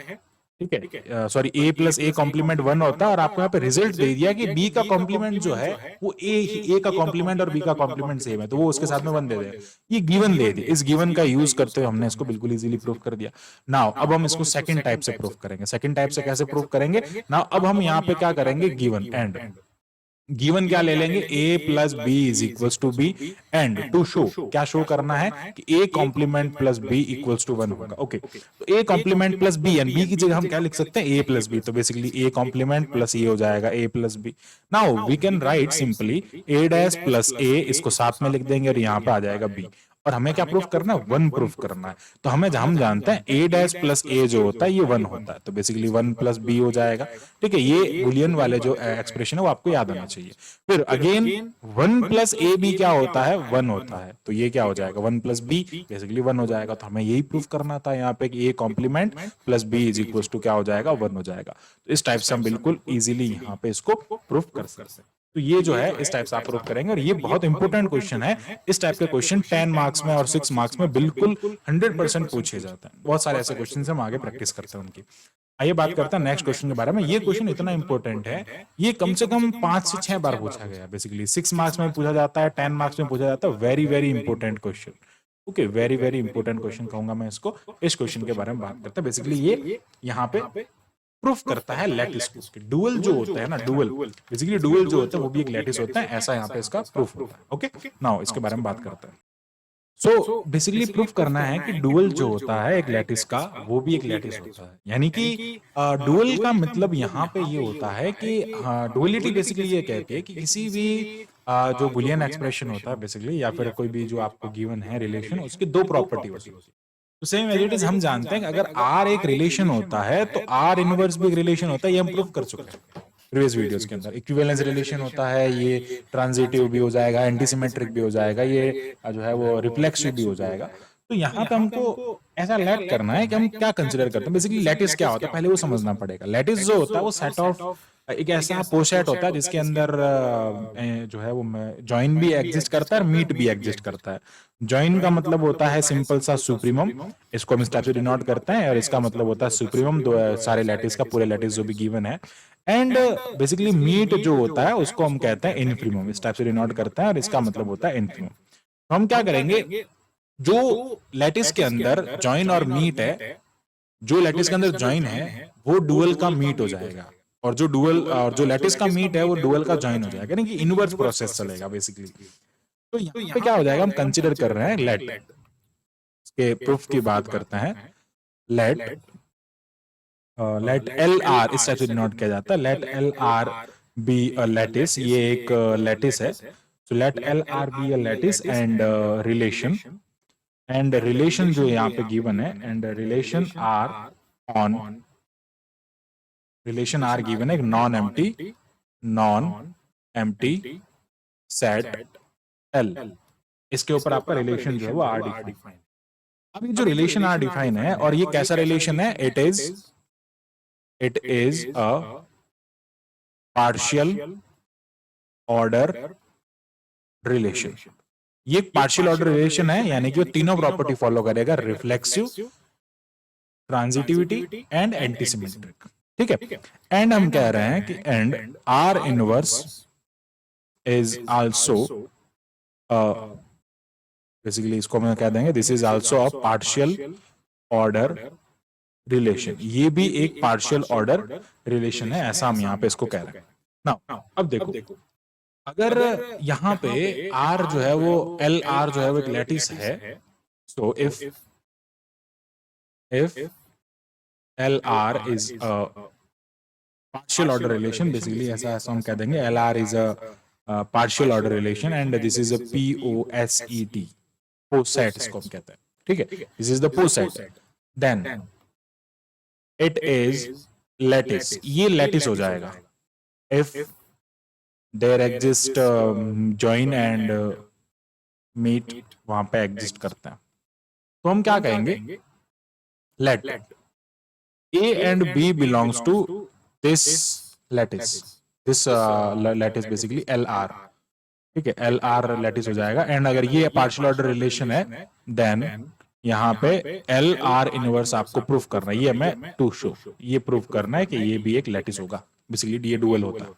Speaker 1: ठीक है, sorry A plus A complement 1 होता है, और आपको यहाँ पे रिजल्ट दे दिया कि बी का कॉम्प्लीमेंट जो है वो ए का कॉम्प्लीमेंट और बी का कॉम्प्लीमेंट सेम है, तो वो उसके साथ में 1 दे दे। ये गिवन दे दिया, इस गिवन का यूज करते हुए हमने इसको बिल्कुल इजीली प्रूफ कर दिया। नाउ अब हम इसको सेकंड टाइप से प्रूफ करेंगे। सेकंड टाइप से कैसे प्रूफ करेंगे? नाउ अब हम यहाँ पे क्या करेंगे? गिवन एंड गिवन क्या ले लेंगे, a plus B is equals to B, and to show, क्या शो करना है कि a complement plus b equals to 1 होगा। ओके, तो a complement plus b and b की जगह हम क्या लिख सकते हैं, a प्लस b, तो बेसिकली a कॉम्प्लीमेंट प्लस ये हो जाएगा a plus b। Now we can write simply a dash plus a, इसको साथ में लिख देंगे और यहां पे आ जाएगा b, और हमें क्या प्रूफ करना है, 1 प्रूफ करना है। तो हम जानते हैं a डैश प्लस a जो होता है ये 1 होता है, तो बेसिकली 1 प्लस b हो जाएगा। ठीक है, ये बुलियन वाले जो एक्सप्रेशन है वो आपको याद आना चाहिए। फिर अगेन 1 प्लस ए बी क्या होता है, 1 होता है, तो ये क्या हो जाएगा, 1 प्लस बी बेसिकली 1 हो जाएगा। तो हमें यही प्रूफ करना था यहाँ पे कि A complement plus B is equal to क्या हो जाएगा, 1 हो जाएगा। तो इस टाइप से हम बिल्कुल इजीली यहाँ पे इसको प्रूफ कर सकते हैं। तो ये जो है इस टाइप से आप प्रूफ करेंगे, और ये बहुत इंपॉर्टेंट क्वेश्चन है। इस टाइप के क्वेश्चन 10 मार्क्स में और 6 मार्क्स में बिल्कुल 100% पूछे जाते हैं। बहुत सारे ऐसे क्वेश्चन हम आगे प्रैक्टिस करते हैं उनकी। आइए बात करते हैं नेक्स्ट क्वेश्चन के बारे में। ये क्वेश्चन इतना इंपॉर्टेंट है, ये कम से कम 5 से 6 बार पूछा गया। बेसिकली 6 मार्क्स में पूछा जाता है, 10 मार्क्स में पूछा जाता है। Very very important question. Okay, very very important question कहूंगा मैं इसको। इस क्वेश्चन के बारे में बात करते हैं। बेसिकली ये यहाँ पे प्रूफ करता है लैटिस को। डुअल जो होता है ना, डुअल बेसिकली डुअल जो होता है वो भी एक लैटिस होता है, ऐसा यहाँ पे इसका प्रूफ होता है। ओके, नाउ इसके बारे में बात करते हैं। सो बेसिकली प्रूफ करना है कि डुअल जो होता है एक लैटिस का, वो भी एक लैटिस होता है। यानी कि डुअल का मतलब यहाँ पे ये होता है कि डुअलिटी बेसिकली ये कहती है कि किसी भी जो बुलियन एक्सप्रेशन होता है बेसिकली, या फिर कोई भी जो आपको गिवन है रिलेशन, उसकी दो प्रॉपर्टी होती है। तो सेम एज इट इज हम जानते हैं कि अगर आर एक रिलेशन होता है तो आर इनवर्स भी एक रिलेशन होता है। ये हम प्रूव कर चुके हैं प्रीवियस वीडियोस के अंदर। इक्विवेलेंस रिलेशन होता है, ये ट्रांजिटिव भी हो जाएगा, एंटीसिमेट्रिक भी हो जाएगा, ये जो है वो रिफ्लेक्सिव भी हो जाएगा। तो यहाँ पे हमको ऐसा लेट करना है कि हम क्या कंसिडर करते हैं। बेसिकली लैटिस क्या होता है पहले वो समझना पड़ेगा। लैटिस जो होता है वो सेट ऑफ, एक ऐसा पोसेट होता है जिसके अंदर जो है वो जॉइन भी एग्जिस्ट करता है और मीट भी एग्जिस्ट करता है। जॉइन का मतलब होता है सिंपल सा सुप्रीमम, इसको हम इस टाइप से डिनोट करते हैं, और इसका मतलब होता है सुप्रीमम दो सारे लैटिस का, पूरे लैटिस जो भी गिवन है। एंड बेसिकली मीट जो होता है उसको हम कहते हैं इनफिमम, इस टाइप से डिनोट करते हैं, और इसका मतलब होता है इनफिमम। तो हम क्या करेंगे, जो लैटिस के अंदर जॉइन और मीट है, जो लैटिस के अंदर जॉइन है वो डुअल का मीट हो जाएगा, और जो डुअल और जो लैटिस का मीट है वो डुअल का जॉइन हो जाएगा, यानी कि इनवर्स प्रोसेस चलेगा बेसिकली। तो यहाँ पे क्या हो जाएगा, हम कंसिडर कर रहे हैं लेट के प्रूफ की बात करते हैं। लेट लेट एल आर इस टाइप से डिनोट किया जाता है। Let L R be a lattice, ये एक लैटिस है। So let L R be a lattice and relation, and relation जो यहाँ पे गिवन है, and relation R on, relation R given है नॉन एम्प्टी सेट एल। इसके ऊपर आपका रिलेशन जो है वो आर डिफाइन। अब ये जो रिलेशन आर डिफाइन है, और ये कैसा रिलेशन है, it is a partial order relation. ये एक पार्शियल ऑर्डर रिलेशन है, यानी कि वो तीनों प्रॉपर्टी फॉलो करेगा, रिफ्लेक्सिव, ट्रांजिटिविटी एंड एंटीसिमेट्रिक। ठीक है, एंड हम कह रहे हैं कि and are inverse is also, basically इसको हम कह देंगे this is also a partial order relation. ये भी एक पार्शियल ऑर्डर रिलेशन है, ऐसा हम यहाँ पे इसको कह रहे हैं। नाउ अब देखो, अगर यहाँ पे आर जो है वो एल आर जो है वो एक लैटिस है, so if L R is a partial order relation, basically ऐसा ऐसा हम कह देंगे, LR is a partial order relation and this is a POSET, पोसेट इसको हम कहते हैं। ठीक है, this is the poset, then it is lattice, ये lattice हो जाएगा if there exist join and meet, वहां पे एग्जिस्ट करते हैं। तो हम क्या कहेंगे, let A and B belongs to this lattice, this lattice basically LR। ठीक है, LR लैटिस हो जाएगा, एंड अगर ये पार्शियल ऑर्डर रिलेशन है देन यहाँ पे LR इनवर्स आपको प्रूफ करना है, ये हमें टू शो, ये प्रूफ करना है कि ये भी एक लैटिस होगा, बेसिकली ये डुअल होता है।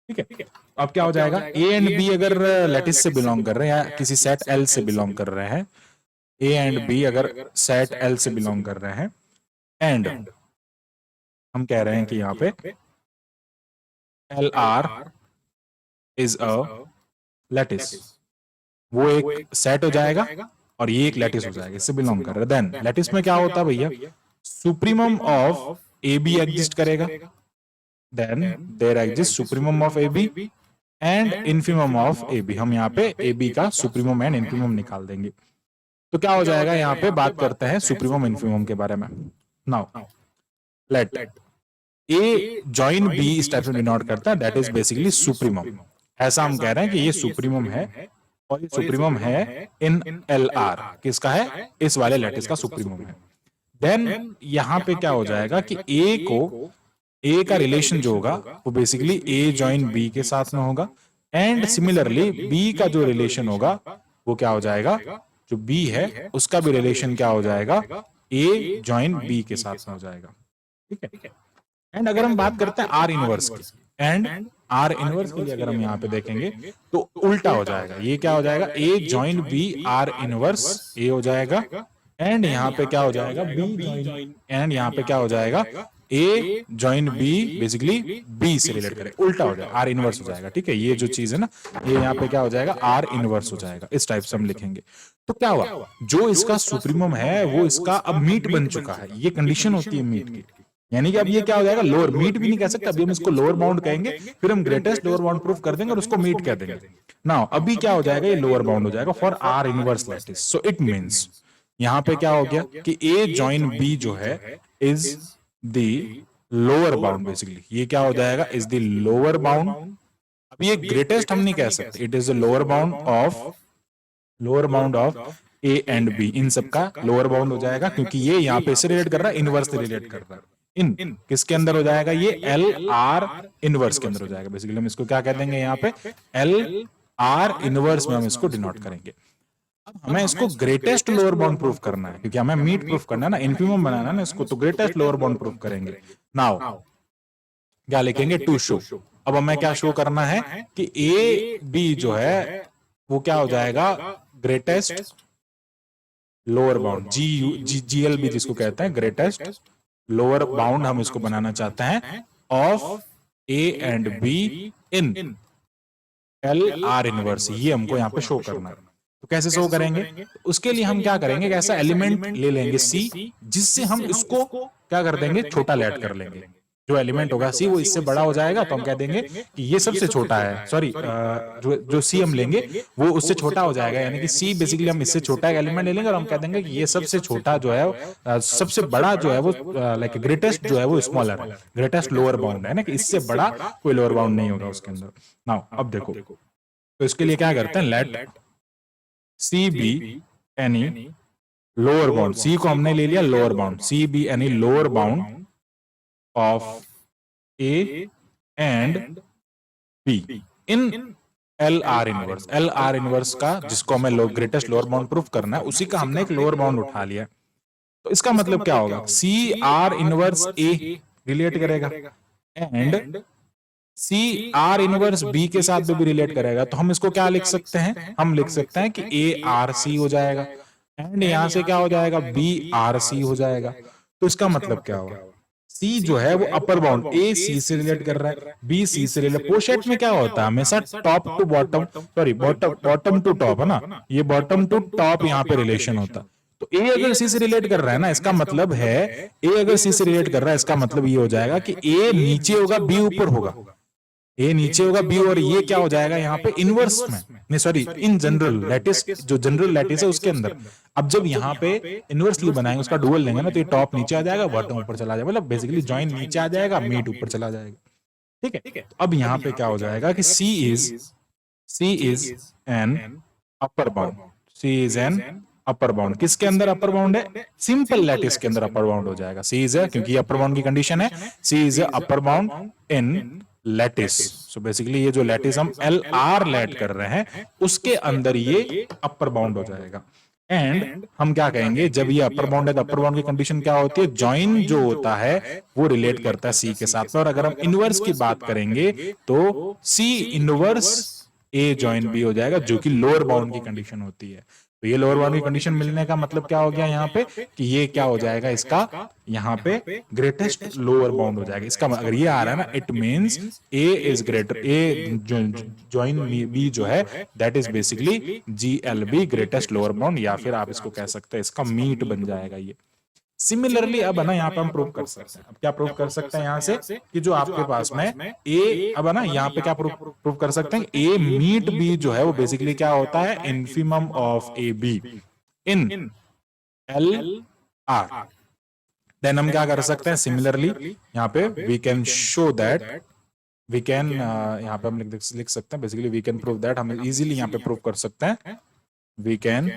Speaker 1: ठीक है, अब क्या हो जाएगा, A एंड B अगर लैटिस से बिलोंग कर रहे हैं या किसी सेट L से बिलोंग कर रहे हैं, A एंड B अगर सेट L से बिलोंग कर रहे हैं, एंड हम कह रहे हैं कि यहाँ पे LR इज अ लैटिस, वो एक सेट हो जाएगा और ये एक लैटिस हो जाएगा, इससे बिलोंग कर रहा है। देन लैटिस में क्या होता है भैया, supremum of A B exist करेगा, then there exist supremum of A B and infimum of A B. हम यहाँ पे ए बी का सुप्रीमम एंड इन्फीमम निकाल देंगे। तो क्या हो जाएगा, यहाँ पे बात करते हैं सुप्रीमम इन्फीमम के बारे में। नाउ लेट ए जॉइन बी इस टाइप से डिनोट करता है, दैट इज बेसिकली सुप्रीमम। ऐसा हम कह रहे हैं कि ये सुप्रीमम है और ये सुप्रीमम है इन एल आर, किसका है, इस वाले लैटिस का सुप्रीमम है। देन यहां पे क्या हो जाएगा कि ए का रिलेशन जो होगा वो बेसिकली ए जॉइन बी के साथ में होगा, एंड सिमिलरली बी का जो रिलेशन होगा वो क्या हो जाएगा, जो बी है उसका भी रिलेशन क्या हो जाएगा, ए जॉइन बी के साथ में हो जाएगा। ठीक है। एंड अगर हम बात करते हैं आर इनवर्स की, एंड आर इनवर्स के लिए अगर हम यहाँ पे देखेंगे तो उल्टा हो जाएगा। ये क्या हो जाएगा, ए जॉइन बी आर इनवर्स ए हो जाएगा, एंड यहाँ पे क्या हो जाएगा, बी जॉइन, एंड यहाँ पे क्या हो जाएगा, ए जॉइन बी बेसिकली बी से रिलेट करें, उल्टा हो जाएगा, आर इनवर्स हो जाएगा। ठीक है, ये जो चीज है ना, ये यहाँ पे क्या हो जाएगा, आर इनवर्स हो जाएगा। इस टाइप से हम लिखेंगे। तो क्या हुआ, जो इसका सुप्रीमम है वो इसका अब मीट बन चुका है। ये कंडीशन होती है मीट की, यानी कि अब ये क्या हो जाएगा, लोअर मीट भी नहीं कह सकते, अभी हम इसको लोअर बाउंड कहेंगे, फिर हम ग्रेटेस्ट लोअर बाउंड प्रूफ कर देंगे और उसको मीट कह देंगे। नाउ अभी क्या हो जाएगा, ये लोअर बाउंड हो जाएगा for are inverse lattice. So it means यहां पे क्या हो गया कि ए जॉइन बी जो है is the lower bound, basically ये क्या हो जाएगा, इज द लोअर बाउंड। अब ये ग्रेटेस्ट हम नहीं कह सकते, it is the lower bound of A and B, इन सबका लोअर बाउंड हो जाएगा, क्योंकि ये यहाँ पे से रिलेट कर रहा है, इनवर्स से रिलेट कर रहा है। इन किसके अंदर हो जाएगा, ये एल आर इनवर्स के अंदर हो जाएगा। बेसिकली हम इसको क्या कह देंगे, यहाँ पे एल आर इनवर्स में हम इसको डिनोट करेंगे। अब हमें इसको ग्रेटेस्ट लोअर बाउंड प्रूफ करना है, क्योंकि हमें मीट प्रूफ करना है ना, इन्फीमम बनाना है ना इसको, तो ग्रेटेस्ट लोअर बाउंड प्रूफ करेंगे। नाउ क्या लिखेंगे, टू शो। अब हमें क्या शो करना है कि ए बी जो है वो क्या हो जाएगा, greatest lower bound, G L B जिसको कहते हैं, ग्रेटेस्ट लोअर बाउंड हम इसको बनाना चाहते हैं of A and B in L R inverse. ये हमको यहाँ पे शो करना है। तो कैसे शो करेंगे, तो उसके लिए हम क्या करेंगे, ऐसा एलिमेंट ले लेंगे सी, जिससे हम इसको क्या कर देंगे, छोटा लेट कर लेंगे। जो एलिमेंट होगा सी वो इससे बड़ा हो जाएगा, तो हम कह देंगे कि ये सबसे छोटा है, सॉरी जो सी हम लेंगे वो उससे छोटा हो जाएगा, यानी कि सी बेसिकली हम इससे छोटा एक एलिमेंट ले लेंगे और हम कह देंगे कि ये सबसे छोटा जो है, सबसे बड़ा जो है वो लाइक ग्रेटेस्ट जो है वो स्मॉलर है, ग्रेटेस्ट लोअर बाउंड है ना, कि इससे बड़ा कोई लोअर बाउंड नहीं होगा उसके अंदर। नाउ अब देखो, तो इसके लिए क्या करते हैं, let C be any lower bound, C को हमने ले लिया lower bound, C be any lower bound of A and B in LR inverse. LR inverse का जिसको हमें ग्रेटेस्ट लोअर बाउंड प्रूफ करना है, उसी का हमने एक लोअर बाउंड उठा लिया। तो इसका मतलब क्या होगा, C R inverse A relate करेगा and C R inverse B के साथ भी रिलेट करेगा। तो हम इसको क्या लिख सकते हैं, हम लिख सकते हैं कि ए आर सी हो जाएगा, एंड यहां से क्या हो जाएगा, बी आर सी हो जाएगा। तो इसका मतलब क्या होगा, सी जो है वो अपर बाउंड ए सी से रिलेट कर रहा है, बी सी से रिलेट। पोशेट में क्या होता है, हमेशा top to bottom, sorry bottom to top है ना, ये बॉटम टू टॉप यहाँ पे रिलेशन होता है। तो ए अगर सी से रिलेट कर रहा है ना, इसका मतलब है ए अगर सी से रिलेट कर रहा है, इसका मतलब ये हो जाएगा कि ए नीचे होगा बी ऊपर होगा, ए नीचे होगा बी, और ये क्या हो जाएगा यहाँ पे इनवर्स में, नहीं सॉरी इन जनरल लैटिस, जो जनरल लैटिस है उसके अंदर। अब जब यहाँ पे इनवर्सली बनाएंगे, उसका डुअल लेंगे ना, तो ये टॉप नीचे आ जाएगा, बॉटम ऊपर चला जाएगा, मतलब बेसिकली जॉइन नीचे आ जाएगा, मीट ऊपर चला जाएगा। ठीक है, अब यहाँ पे क्या हो जाएगा कि C is an upper bound, C is an upper bound. किसके अंदर अपर बाउंड है, सिंपल लैटिस के अंदर अपर बाउंड हो जाएगा। सी इज है, क्योंकि अपर बाउंड की कंडीशन है, C is upper bound in lattice. So basically ये जो लैटिस हम एल आर लैट कर रहे हैं उसके अंदर ये अपर बाउंड हो जाएगा। एंड हम क्या कहेंगे, जब ये अपर बाउंड है तो अपर बाउंड की कंडीशन क्या होती है, जॉइन जो होता है वो रिलेट करता है सी के साथ में। और अगर हम इनवर्स की बात करेंगे तो सी इनवर्स ए जॉइन बी हो जाएगा, जो कि लोअर बाउंड की कंडीशन होती है। तो ये लोअर बाउंड की कंडीशन मिलने का मतलब क्या हो गया यहाँ पे कि ये क्या हो जाएगा, इसका यहाँ पे ग्रेटेस्ट लोअर बाउंड हो जाएगा। इसका अगर ये आ रहा है ना, it means A is greater, A join B जो है that is basically GLB greatest lower bound, या फिर आप इसको कह सकते हैं इसका मीट बन जाएगा ये। सिमिलरली अब है ना यहाँ पे हम प्रूव कर सकते हैं, अब क्या प्रूव कर सकते हैं यहाँ से कि जो आपके पास में ए, अब है ना यहाँ पे क्या प्रूव कर सकते हैं, ए मीट बी जो है वो बेसिकली क्या होता है, infimum of A B in LR। Then हम क्या कर सकते हैं, सिमिलरली यहाँ पे we can show that, we can यहाँ पे हम लिख सकते हैं basically we can prove that, हम इजीली यहाँ पे प्रूव कर सकते हैं, वी कैन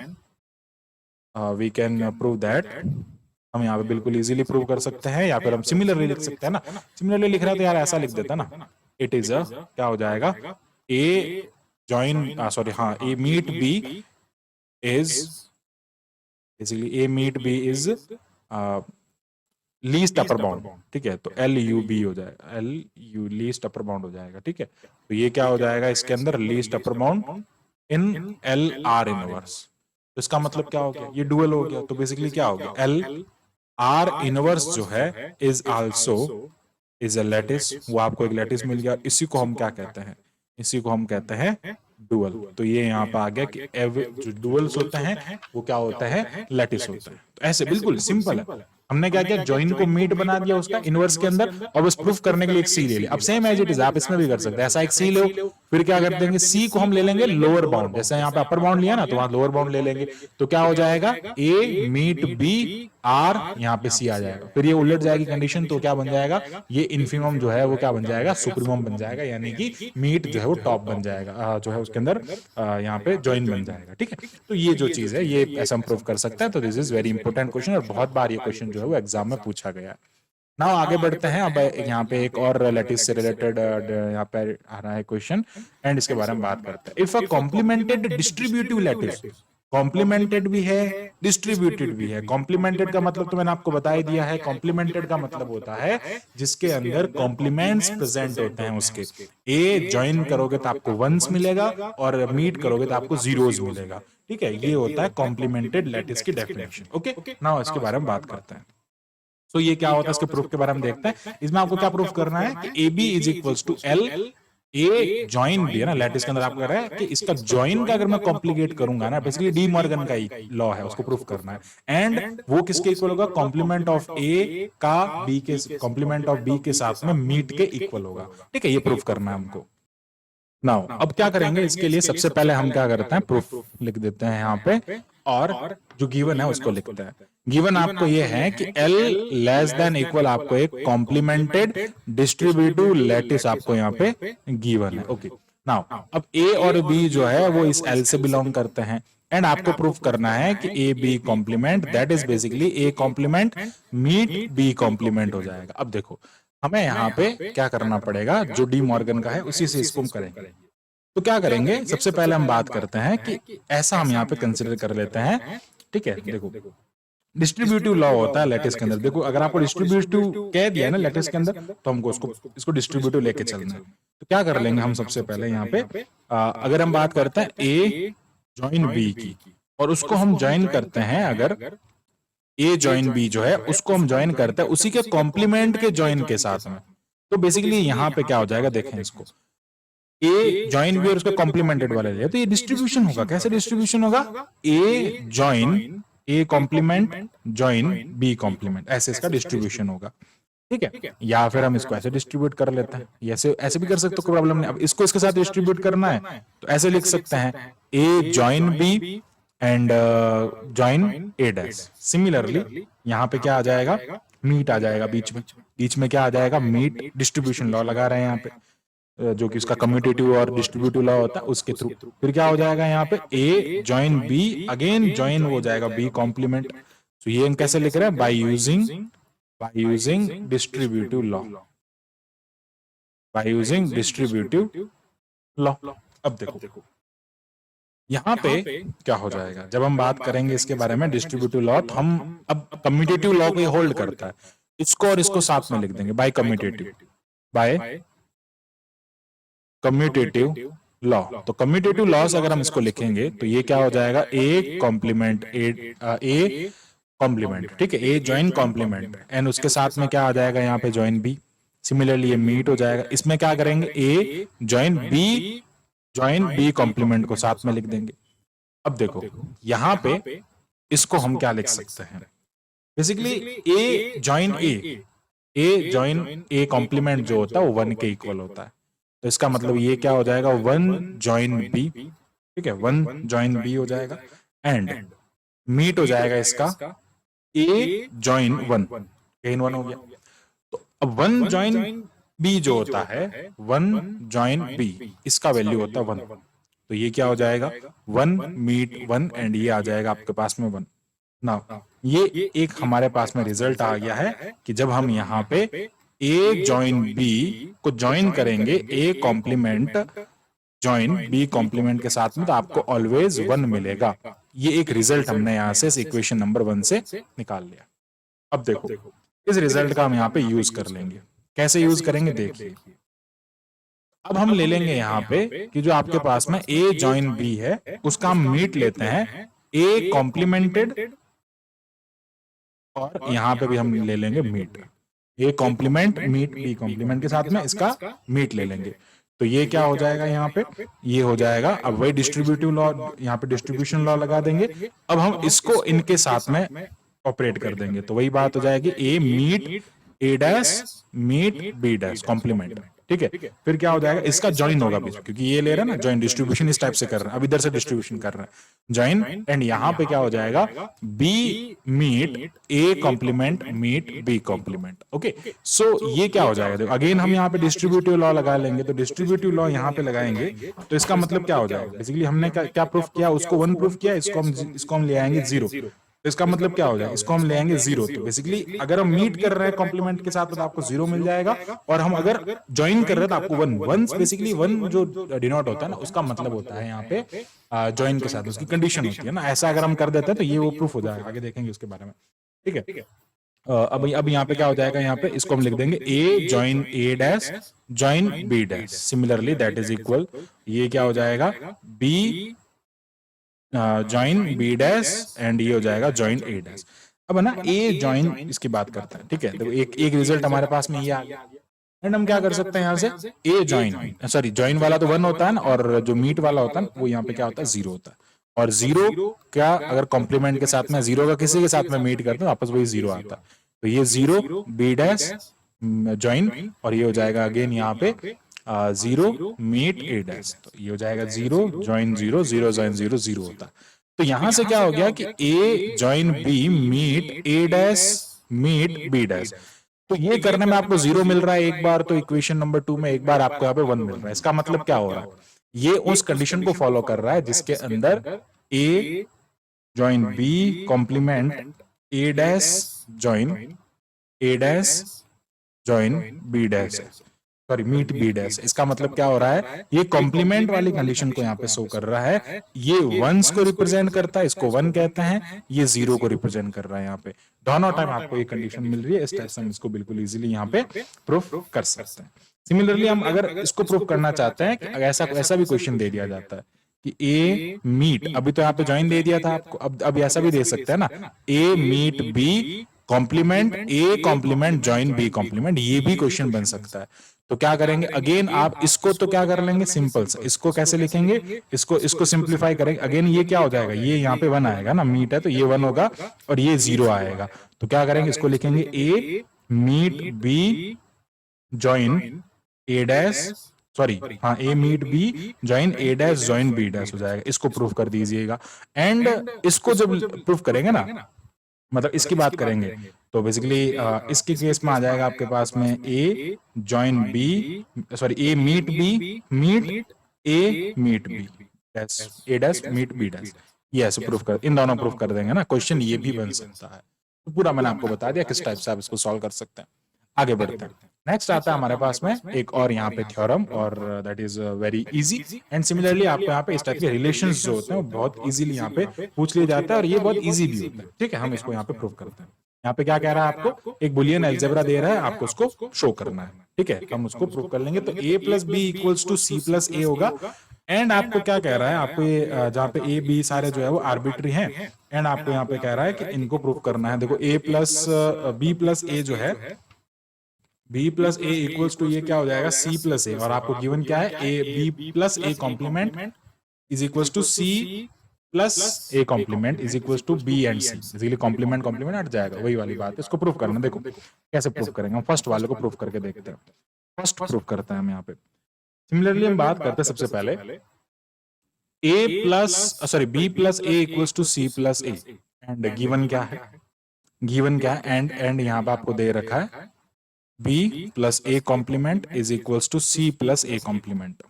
Speaker 1: प्रूव दैट, हम यहाँ पे बिल्कुल इजीली प्रूव कर सकते हैं, या फिर हम सिमिलरली लिख सकते हैं ना, सिमिलरली लिख रहा है तो यार ऐसा लिख देता ना, इट इज अ क्या हो जाएगा, ए जॉइन सॉरी हाँ A meet B is basically A meet B is least upper bound, ठीक है, तो LUB हो जाएगा, LU लीस्ट अपर बाउंड हो जाएगा, ठीक है, तो ये क्या हो जाएगा इसके अंदर, लीस्ट अपर बाउंड इन LR इनवर्स। तो इसका मतलब क्या हो गया, ये डुअल हो गया, तो बेसिकली क्या हो गया, LR इनवर्स जो है is also is a lattice, वो आपको एक लैटिस मिल गया, इसी को हम क्या कहते हैं, इसी को हम कहते हैं डुअल। तो ये यहाँ पे आ गया कि जो डुअल्स होते हैं वो क्या होता है, लैटिस होता है। तो ऐसे बिल्कुल सिंपल है, हमने क्या किया, जॉइन को मीट बना दिया उसका इनवर्स के अंदर, और बस प्रूफ करने के लिए एक सी ले लिया। अब सेम एज इट इज आप इसमें भी कर सकते हैं, ऐसा एक सी लो, फिर क्या कर देंगे, सी को हम ले लेंगे लोअर बाउंड, जैसे यहाँ पे अपर बाउंड लिया ना तो वहां लोअर बाउंड ले लेंगे, तो क्या हो जाएगा, ए मीट बी आर, यहाँ पे सी आ जाएगा, फिर ये उलट जाएगी कंडीशन, तो क्या बन जाएगा, ये इन्फीमम जो है वो क्या बन जाएगा, सुप्रीमम बन जाएगा, यानी कि मीट जो है वो टॉप बन जाएगा, जो है उसके अंदर यहाँ पे जॉइन बन जाएगा, ठीक है। तो ये जो चीज है ये ऐसा हम प्रूव कर सकते हैं। तो this is very important question, और बहुत बार ये क्वेश्चन जो है वो एग्जाम में पूछा गया है। नाउ आगे बढ़ते हैं, अब यहाँ पे एक और लैटिस से रिलेटेड यहाँ पे आ रहा है क्वेश्चन, एंड इसके बारे में बात करते हैं। If a complimented distributive lattice, complimented भी है डिस्ट्रीब्यूटेड भी है। कॉम्प्लीमेंटेड का मतलब तो मैंने आपको बता ही दिया है, कॉम्प्लीमेंटेड का मतलब होता है जिसके अंदर कॉम्प्लीमेंट्स प्रेजेंट होते हैं उसके, ए ज्वाइन करोगे तो आपको वंस मिलेगा, और मीट करोगे तो आपको जीरोस मिलेगा, ठीक है, ये होता है कॉम्प्लीमेंटेड लैटिस की डेफिनेशन। ओके, नाउ इसके बारे में बात करते हैं। तो ये क्या होता है, इसके प्रूफ के बारे में देखते हैं। इसमें आपको क्या प्रूफ करना है कि A B is equals to L, A join B है ना, लैटिस के अंदर आपको कह रहा है कि इसका ज्वाइन का अगर मैं कॉम्प्लिकेट करूंगा ना, बेसिकली डी मॉर्गन का ही लॉ है, उसको प्रूफ करना है, एंड वो किसके इक्वल होगा, कॉम्प्लीमेंट ऑफ ए का बी के, कॉम्प्लीमेंट ऑफ बी के साथ में मीट के इक्वल होगा, ठीक है, ये प्रूफ करना है हमको। नाउ अब क्या करेंगे, इसके लिए सबसे पहले हम क्या करते हैं, प्रूफ लिख देते हैं यहाँ पे, और जो गिवन है उसको लिखते हैं। गिवन आपको ये है कि L लेस देन इक्वल आपको एक कॉम्प्लीमेंटेड डिस्ट्रीब्यूटिव लैटिस आपको यहाँ पे गिवन है। ओके, नाउ अब A और B जो है वो इस L से बिलोंग करते हैं, एंड आपको प्रूफ करना है कि A B complement that is basically A complement meet B complement हो जाएगा। अब देखो हमें यहाँ पे क्या करना पड़ेगा, जो डी मॉर्गन का है उसी से इसको हम करेंगे। तो क्या करेंगे, सबसे पहले हम बात करते हैं कि ऐसा हम यहाँ पे कंसिडर कर लेते हैं, ठीक है। देखो डिस्ट्रीब्यूटिव लॉ होता है लैटिस के अंदर, देखो अगर आपको डिस्ट्रीब्यूटिव कह दिया ना लैटिस के अंदर, तो हमको इसको डिस्ट्रीब्यूटिव लेके चलना है। तो क्या कर लेंगे हम सबसे पहले यहाँ पे, अगर हम बात करते हैं ए ज्वाइन बी की, और उसको हम ज्वाइन करते हैं, अगर ए ज्वाइन बी जो है उसको हम ज्वाइन करते हैं उसी के कॉम्प्लीमेंट के ज्वाइन के साथ में, तो बेसिकली यहाँ पे क्या हो जाएगा, देखें इसको, ए ज्वाइन बी और उसका कॉम्प्लीमेंटेड वाले ले, तो ये डिस्ट्रीब्यूशन होगा। कैसे डिस्ट्रीब्यूशन होगा, A join A complement join B complement, ऐसे इसका डिस्ट्रीब्यूशन होगा, ठीक है। या फिर हम इसको ऐसे डिस्ट्रीब्यूट कर लेते हैं, ऐसे ऐसे भी कर सकते हो, कोई प्रॉब्लम नहीं। अब इसको इसके साथ डिस्ट्रीब्यूट करना है तो ऐसे लिख सकते हैं, A join B and join A dash. Similarly यहाँ पे क्या आ जाएगा, मीट आ जाएगा बीच में, बीच में क्या आ जाएगा, मीट। डिस्ट्रीब्यूशन लॉ लगा रहे हैं यहाँ पे, जो कि उसका कम्यूटेटिव और डिस्ट्रीब्यूटिव लॉ होता है उसके थ्रू। फिर क्या हो जाएगा यहाँ पे, ए ज्वाइन बी, अगेन ज्वाइन हो जाएगा बी कॉम्प्लीमेंट। तो ये हम कैसे लिख रहे हैं, by using distributive law, by using distributive law. अब देखो यहाँ पे क्या हो जाएगा, जब हम बात करेंगे इसके बारे में डिस्ट्रीब्यूटिव लॉ, तो हम अब कम्यूटेटिव लॉ को होल्ड करता है, इसको और इसको साथ में लिख देंगे, बाय कम्यूटेटिव लॉ। तो कम्यूटेटिव लॉस अगर हम इसको लिखेंगे तो ये क्या हो जाएगा, ए कॉम्प्लीमेंट ए कॉम्प्लीमेंट, ठीक है, ए जॉइन कॉम्प्लीमेंट, एंड उसके साथ में क्या आ जाएगा यहाँ पे जॉइन बी। सिमिलरली ये मीट हो जाएगा, इसमें क्या करेंगे, ए जॉइन बी कॉम्प्लीमेंट को साथ में लिख देंगे। अब देखो यहां पे इसको हम क्या लिख सकते हैं, basically A join A complement जो होता है वो 1 के इक्वल होता है। तो इसका मतलब ये क्या हो जाएगा, 1 जॉइन बी, ठीक है, 1 जॉइन बी हो जाएगा, एंड मीट हो जाएगा इसका ए जॉइन 1, गेन 1 हो गया। तो अब 1 जॉइन बी जो होता है, 1 जॉइन बी, इसका वैल्यू होता है 1। तो ये क्या हो जाएगा, 1 मीट 1, एंड ये आ जाएगा आपके पास में 1। ना ये एक हमारे पास में रिजल्ट आ गया है कि जब हम यहाँ पे ए जॉइन बी को ज्वाइन करेंगे A complement join B complement के साथ में, तो आपको ऑलवेज 1 मिलेगा। ये एक रिजल्ट हमने यहाँ से इस इक्वेशन नंबर 1 से निकाल लिया। अब देखो इस रिजल्ट का हम यहाँ पे यूज कर लेंगे। कैसे यूज करेंगे देखिए, अब हम ले लेंगे यहाँ पे कि जो आपके पास में ए जॉइन बी है उसका हम मीट लेते हैं ए कॉम्प्लीमेंटेड, और यहाँ पे भी हम ले लेंगे meet, A complement meet B complement के साथ में इसका मीट ले लेंगे। तो ये क्या हो जाएगा यहाँ पे, ये हो जाएगा, अब वही डिस्ट्रीब्यूटिव लॉ, यहाँ पे डिस्ट्रीब्यूशन लॉ लगा देंगे। अब हम इसको इनके साथ में ऑपरेट कर देंगे, तो वही बात हो जाएगी, A meet A dash meet B dash complement, ठीक है। फिर क्या हो जाएगा, इसका जॉइन होगा बीच में, क्योंकि ये ले रहा है ना जॉइन, डिस्ट्रीब्यूशन इस टाइप से कर रहे हैं, अब इधर से डिस्ट्रीब्यूशन कर रहे हैं जॉइन, एंड यहाँ पे क्या हो जाएगा, B meet A complement meet B complement. Okay, so ये क्या हो जाएगा, देखो अगेन हम यहाँ पे डिस्ट्रीब्यूटिव लॉ लगा लेंगे। तो डिस्ट्रीब्यूटिव लॉ यहाँ पे लगाएंगे तो इसका मतलब क्या हो जाएगा, बेसिकली हमने क्या प्रूफ किया, उसको 1 प्रूफ किया, इसको हम ले आएंगे 0। तो इसका मतलब क्या हो जाएगा, इसको हम ले आएंगे 0। तो बेसिकली अगर हम मीट कर रहे हैं कॉम्प्लीमेंट के साथ तो आपको 0 मिल जाएगा, और हम अगर ज्वाइन कर रहे हैं तो आपको 1 1 बेसिकली 1 जो डिनोट होता है ना, उसका मतलब होता है यहाँ पे ज्वाइन के साथ उसकी कंडीशन होती है ना। ऐसा अगर हम कर देते हैं तो ये वो प्रूफ हो जाएगा, आगे देखेंगे उसके बारे में, ठीक है। अब यहाँ पे क्या हो जाएगा, यहाँ पे इसको हम लिख देंगे A join A dash join B dash, similarly that is equal, ये क्या हो जाएगा, B join B dash, and ये हो जाएगा जॉइन ए डैश। अब है ना ए जॉइन इसकी बात करते हैं, ठीक है। देखो एक रिजल्ट हमारे पास में ये आ गया, एंड हम क्या कर सकते हैं यहाँ से, ए जॉइन, सॉरी जॉइन वाला तो 1 होता है ना, और जो मीट वाला होता है ना वो यहाँ पे क्या होता है 0 होता है। और 0 क्या, अगर कॉम्प्लीमेंट के साथ में 0 का किसी के साथ में मीट करते हैं वापस वही 0 आता है। तो ये 0 बी डैश जॉइन, और ये हो जाएगा अगेन यहाँ पे 0 मीट ए डैश, तो ये हो जाएगा 0 जॉइन 0 0 जॉइन 0 0 होता है। तो यहां से क्या हो गया कि ए join B meet A dash meet B dash. तो ये करने में आपको 0 मिल रहा है एक बार, तो इक्वेशन नंबर 2 में एक बार आपको यहाँ पे 1 मिल रहा है। इसका मतलब क्या हो रहा है, ये उस कंडीशन को फॉलो कर रहा है जिसके अंदर A join B complement A dash join A dash join B dash है, सॉरी मीट बी डैश। इसका मतलब क्या हो रहा है, ये कॉम्प्लीमेंट वाली कंडीशन को यहाँ पे शो कर रहा है। ये 1s को रिप्रेजेंट करता है, इसको 1 कहते हैं, ये 0 को रिप्रेजेंट कर रहा है। यहाँ पे दोनों टाइम आपको ये कंडीशन मिल रही है, इस टाइप से हम इसको बिल्कुल इजीली यहाँ पे प्रूफ कर सकते हैं। सिमिलरली हम अगर इसको प्रूफ करना चाहते हैं कि ऐसा भी क्वेश्चन दे दिया जाता है कि ए मीट, अभी तो यहाँ पे ज्वाइन दे दिया था आपको, अब ऐसा भी दे सकते हैं ना, A meet B complement A complement join B complement, ये भी क्वेश्चन बन सकता है। तो क्या करेंगे, अगेन आप इसको तो क्या कर लेंगे, सिंपल से इसको कैसे लिखेंगे, इसको सिंप्लीफाई करेंगे। अगेन ये क्या हो जाएगा, ये यहाँ पे 1 आएगा ना, मीट है तो ये 1 होगा और ये 0 आएगा। तो क्या करेंगे, इसको लिखेंगे ए meet B join A dash, sorry हाँ A meet B join A dash join B dash हो जाएगा। इसको प्रूफ कर दीजिएगा। एंड इसको जब प्रूफ करेंगे ना, मतलब इसकी बात करेंगे, तो बेसिकली इसके केस में आ जाएगा आपके पास में ए जॉइन बी, सॉरी ए मीट बी मीट ए मीट बी डैश ए डैश मीट बी डैश, ये ऐसे प्रूफ कर, इन दोनों प्रूफ कर देंगे ना, क्वेश्चन ये भी बन सकता है। तो पूरा मैंने आपको बता दिया किस टाइप से आप इसको सॉल्व कर सकते हैं। आगे बढ़ते हैं, नेक्स्ट आता है हमारे पास में एक और यहाँ पे थ्योरम, और that is very easy. And similarly आपको यहाँ पे इस टाइप के रिलेशंस जो होते हैं वो बहुत इजीली यहाँ पे पूछ लिया जाता है, और ये बहुत इजी भी होता है। ठीक है, हम इसको यहाँ पे प्रूव करते हैं। यहाँ पे क्या कह रहा है, आपको एक बुलियन अलजेब्रा दे रहा है, आपको उसको शो करना है। ठीक है, हम उसको प्रूव कर लेंगे। तो a plus B equals to C plus A होगा। एंड आपको क्या कह रहा है, आपको ये जहाँ पे ए बी सारे जो है वो आर्बिट्री हैं, एंड आपको यहाँ पे कह रहा है कि इनको प्रूफ करना है। देखो A plus B plus A जो है, B plus A equals to ये क्या हो जाएगा, सी प्लस ए, और आपको गिवन क्या है, A B plus A complement is equals to C plus A complement is equals to B and C. Basically complement complement हट जाएगा, वही वाली बात है। इसको प्रूफ करना, देखो कैसे प्रूफ करेंगे। हम फर्स्ट वाले को प्रूफ करके देखते हैं। फर्स्ट प्रूफ करते हैं हम यहाँ पे। सिमिलरली हम बात करते हैं सबसे पहले A plus sorry B plus A equals to C plus A, and given क्या है, गिवन क्या है, एंड यहाँ पे आपको दे रखा है b plus a complement is equals to c plus a complement.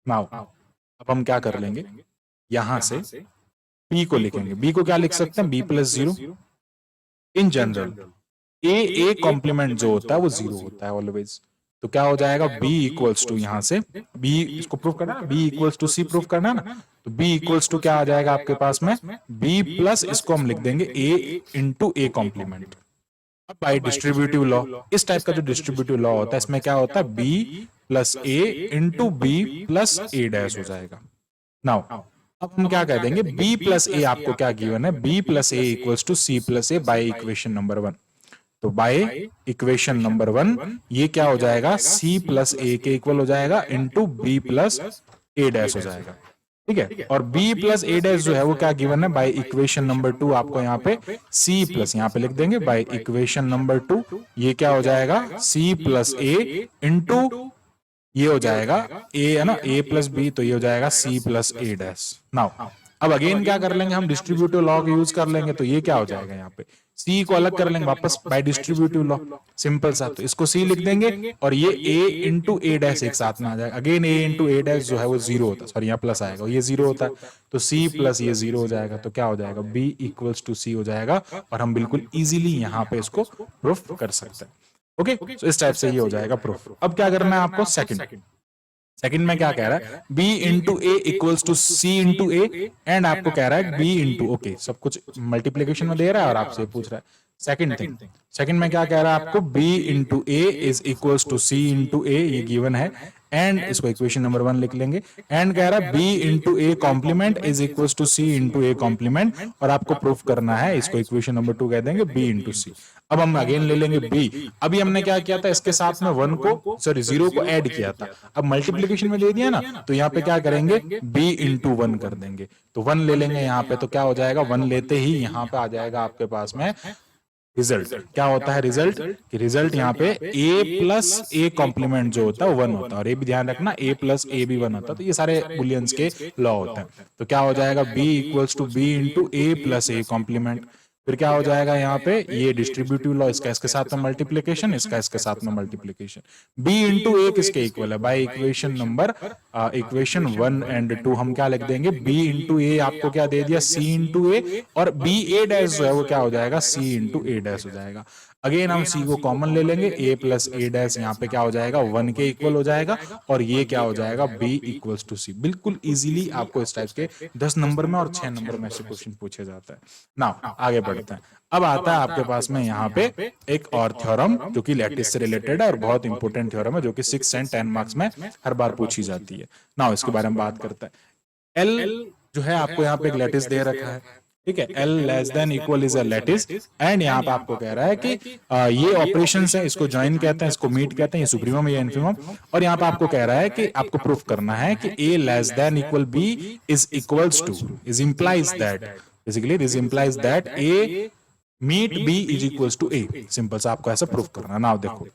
Speaker 1: Now अब हम क्या कर लेंगे, यहां से b को लिखेंगे। b को क्या लिख सकते हैं, b plus 0। In general a complement जो होता है वो 0 होता है ऑलवेज। तो क्या हो जाएगा, b इक्वल्स टू, यहां से b इसको प्रूफ करना है, b equals to c proof करना है ना, तो b इक्वल्स टू क्या आ जाएगा आपके पास में, b प्लस इसको हम लिख देंगे a इंटू a कॉम्प्लीमेंट। अब बाई डिस्ट्रीब्यूटिव लॉ, इस टाइप का जो डिस्ट्रीब्यूटिव लॉ होता है इसमें क्या होता है, b plus a into b plus a dash हो जाएगा। नाउ अब हम क्या कह देंगे, b प्लस a आपको क्या गिवन है, b plus a equals to c plus a by equation number 1। तो बाय इक्वेशन नंबर 1 ये क्या हो जाएगा, c प्लस a के इक्वल हो जाएगा into b plus a dash हो जाएगा। ठीक है, और b प्लस a डैश जो है वो क्या गिवन है, बाय इक्वेशन नंबर 2 आपको यहाँ पे c प्लस, यहाँ पे लिख देंगे बाय इक्वेशन नंबर 2 ये क्या हो जाएगा, c प्लस a इंटू ये हो जाएगा a है ना, a प्लस b, तो ये हो जाएगा c plus a dash. Now अब अगेन क्या कर लेंगे हम, डिस्ट्रीब्यूटिव लॉ का यूज कर लेंगे। तो ये क्या हो जाएगा, यहाँ पे c को अलग कर लेंगे वापस बाय डिस्ट्रीब्यूटिव लॉ, सिंपल सा। तो इसको c लिख देंगे और ये a इंटू a डैश एक साथ में आ जाएगा। Again a into a dash जो है वो 0 होता है, सॉरी यहाँ प्लस आएगा, ये 0 होता है, तो c प्लस ये 0 हो जाएगा। तो क्या हो जाएगा, b इक्वल्स टू c हो जाएगा, और हम बिल्कुल इजीली यहाँ पे इसको प्रूफ कर सकते हैं। ओके, तो इस टाइप से ये हो जाएगा प्रूफ। अब क्या करना है आपको, सेकंड में क्या कह रहा है, b into A equals to C into A, and आपको कह रहा है b इंटू, ओके सब कुछ मल्टीप्लीकेशन में दे रहा है और आपसे पूछ रहा है सेकंड में क्या कह रहा है आपको, b into A is equals to C into A, ये गिवन है, एंड इसको इक्वेशन नंबर 1 लिख लेंगे। एंड कह रहा है b into A complement is equals to C into A complement, और आपको प्रूफ करना है, इसको इक्वेशन नंबर 2 कह देंगे, b इंटू सी। अब हम अगेन ले लेंगे b, अभी हमने क्या किया था, इसके साथ में 1 को सॉरी 0 को ऐड किया था, अब मल्टीप्लीकेशन में दे दिया ना, तो यहाँ पे क्या करेंगे, b इंटू 1 कर देंगे। तो 1 ले लेंगे यहाँ पे, तो क्या हो जाएगा, 1 लेते ही यहाँ पे आ जाएगा आपके पास में रिजल्ट। क्या होता है रिजल्ट, कि रिजल्ट यहाँ पे a प्लस a कॉम्प्लीमेंट जो होता है वो 1 होता है, और ये भी ध्यान रखना a प्लस a भी 1 होता है। तो ये सारे बुलियंस के लॉ होते हैं। तो क्या हो जाएगा, b equals to b into a plus a complement, फिर क्या हो जाएगा यहाँ पे, ये डिस्ट्रीब्यूटिव लॉ, इसका इसके साथ में मल्टीप्लीकेशन, इसका इसके साथ में मल्टीप्लीकेशन, b इंटू a किसके इक्वल है, bye equation number equation 1 and 2 हम क्या लिख देंगे, b इंटू a आपको क्या दे दिया, c इंटू a, और b a डैश जो है वो क्या हो जाएगा, c इंटू a डैश हो जाएगा। अगेन हम c को कॉमन ले लेंगे, a प्लस a डैश यहाँ पे क्या हो जाएगा, 1 के इक्वल हो जाएगा, और ये क्या हो जाएगा, b इक्वल्स टू c। बिल्कुल इजीली आपको इस टाइप के 10 नंबर में और 6 नंबर में ऐसे क्वेश्चन पूछे जाता है। नाउ आगे बढ़ते हैं। अब आता है आपके पास में यहाँ पे एक और थ्योरम जो कि लैटिस से रिलेटेड है और बहुत इंपॉर्टेंट थ्योरम है, जो कि 6 एंड 10 मार्क्स में हर बार पूछी जाती है। नाउ इसके बारे में बात करते हैं। L जो है आपको यहाँ पे एक लैटिस दे रखा है, ठीक है, L less than equal is a lattice, and यहाँ पे आपको कह रहा है कि ये ऑपरेशंस हैं, इसको ज्वाइन कहते हैं, इसको मीट कहते हैं, ये सुप्रीमम या इन्फीमम, और यहाँ पे आपको कह रहा है कि आपको प्रूफ करना है कि a less than equal b is equals to, is implies that, basically this implies that a meet b is equals to a। Simple सा आपको ऐसा प्रूफ करना है। नाउ देखो,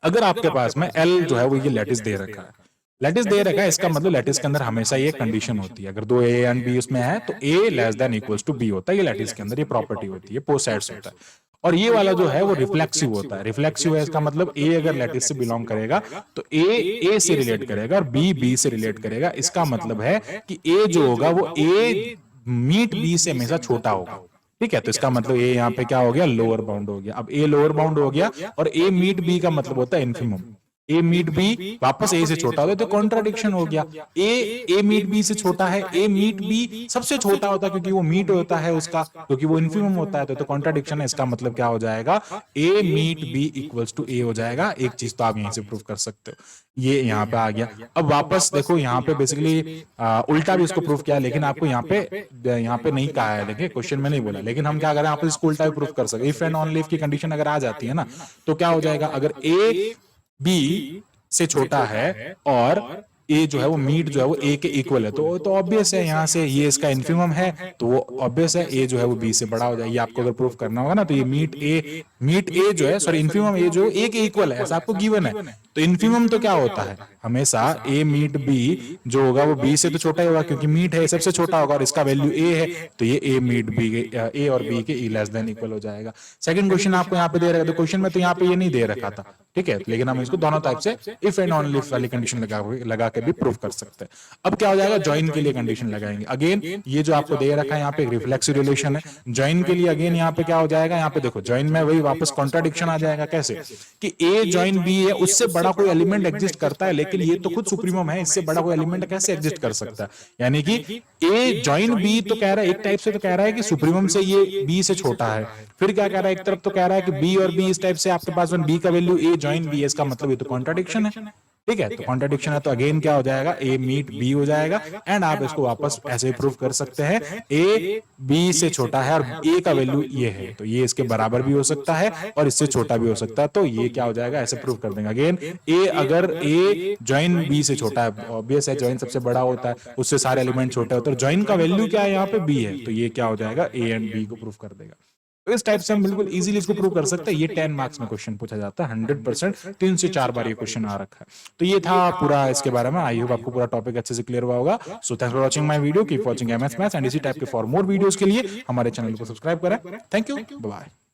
Speaker 1: अगर आपके पास में L जो है वो ये लैटिस दे रखा है, लैटिस दे रखा है, इसका मतलब लैटिस के अंदर हमेशा ये कंडीशन होती है, अगर दो a एंड b उसमें है तो a less than equals to b होता है, ये लैटिस के अंदर ये प्रॉपर्टी होती है, पोस्ट साइड्स होता है। और ये वाला जो है वो रिफ्लेक्सिव होता है, रिफ्लेक्सिव है, इसका मतलब a अगर लैटिस से बिलोंग करेगा तो a से रिलेट करेगा और b से रिलेट करेगा। इसका मतलब है कि a जो होगा वो a मीट b से हमेशा छोटा होगा, ठीक है। तो इसका मतलब ए यहाँ पे क्या हो गया, लोअर बाउंड हो गया। अब ए लोअर बाउंड हो गया और ए मीट बी का मतलब होता है इन्फिमम। ए मीट बी वापस ए से छोटा होता है, तो कॉन्ट्राडिक्शन हो गया। ए मीट बी से छोटा है, ए मीट बी सबसे छोटा होता है क्योंकि वो मीट होता है उसका, क्योंकि वो इन्फिमम होता है, तो कॉन्ट्राडिक्शन है। इसका मतलब क्या हो जाएगा, ए मीट बी इक्वल्स टू ए हो जाएगा। एक चीज तो आप यहीं से प्रूव कर सकते हो, ये यहाँ पे आ गया। अब वापस देखो यहाँ पे बेसिकली उल्टा भी इसको प्रूफ किया, लेकिन आपको यहाँ पे नहीं कहा है, देखिए क्वेश्चन में नहीं बोला, लेकिन हम क्या करें, यहाँ पे इसको उल्टा भी प्रूफ कर सकते। इफ एंड ओनली इफ की कंडीशन अगर आ जाती है ना, तो क्या हो जाएगा, अगर ए बी से छोटा है और ए जो है वो मीट जो है वो ए के इक्वल है, तो ऑब्वियस है यहाँ से ये इसका इन्फिमम है, तो वो ऑब्वियस है ए जो है वो बी से बड़ा हो जाए। ये आपको अगर प्रूफ करना होगा ना, तो ये मीट ए जो है, सॉरी इन्फिमम ए जो ए के इक्वल है, ऐसा आपको गिवन है। तो इन्फिमम तो क्या होता है, हमेशा ए मीट बी जो होगा वो बी से तो छोटा ही होगा, क्योंकि मीट है सबसे छोटा होगा और इसका वैल्यू ए है, तो ये ए मीट बी ए और बी के लेस देन इक्वल हो जाएगा। सेकंड क्वेश्चन आपको यहाँ पे दे रखा था, क्वेश्चन में तो यहाँ पे ये नहीं दे रखा था, ठीक है, लेकिन हम इसको दोनों टाइप से इफ एंड ओनली इफ वाली कंडीशन लगा के भी प्रूव कर सकते हैं। अब क्या हो जाएगा, ज्वाइन के लिए कंडीशन लगाएंगे। अगेन ये जो आपको दे रखा है यहाँ पे रिफ्लेक्सिव रिलेशन है, ज्वाइन के लिए अगेन यहाँ पे क्या हो जाएगा, यहाँ पे देखो ज्वाइन में वही वापस कॉन्ट्राडिक्शन आ जाएगा। कैसे कि ए ज्वाइन बी है, उससे बड़ा कोई एलिमेंट एग्जिस्ट करता है, लेकिन ये तो खुद सुप्रीमम है, इससे बड़ा कोई एलिमेंट कैसे एग्जिस्ट कर सकता है। यानी कि ए ज्वाइन बी तो कह रहा है, एक टाइप से तो कह रहा है कि सुप्रीमम से ये बी से छोटा है, फिर क्या कह रहा है, एक तरफ तो कह रहा है कि बी और बी इस टाइप से आपके पास बी का वैल्यू ए ज्वाइन बी है, इसका मतलब ये तो कॉन्ट्राडिक्शन है, ठीक है। तो कॉन्ट्राडिक्शन है, तो अगेन क्या हो जाएगा, ए मीट बी हो जाएगा। एंड आप इसको वापस ऐसे प्रूव कर सकते हैं, ए बी से छोटा है और ए का वैल्यू ये है, तो ये इसके बराबर भी हो सकता है और इससे छोटा भी हो सकता है, तो ये क्या हो जाएगा, ऐसे प्रूव कर देंगे। अगेन ए अगर ए ज्वाइन बी से छोटा है, ऑब्वियस है ज्वाइन सबसे बड़ा होता है, उससे सारे एलिमेंट छोटे होते हैं, तो ज्वाइन का वैल्यू क्या है, यहाँ पे बी है, तो ये क्या हो जाएगा, ए एंड बी को प्रूव कर देगा। तो इस टाइप से हम बिल्कुल इजीली इसको प्रूव कर सकते हैं। ये 10 मार्क्स में क्वेश्चन पूछा जाता है 100%, 3 से 4 बार ये क्वेश्चन आ रखा है। तो ये था पूरा इसके बारे में। आई होप आपको पूरा टॉपिक अच्छे से क्लियर हुआ होगा। So thanks for watching my video, keep watching MS maths and इसी टाइप के फॉर मोर वीडियोस के लिए हमारे चैनल को सब्सक्राइब करें। Thank you, bye bye.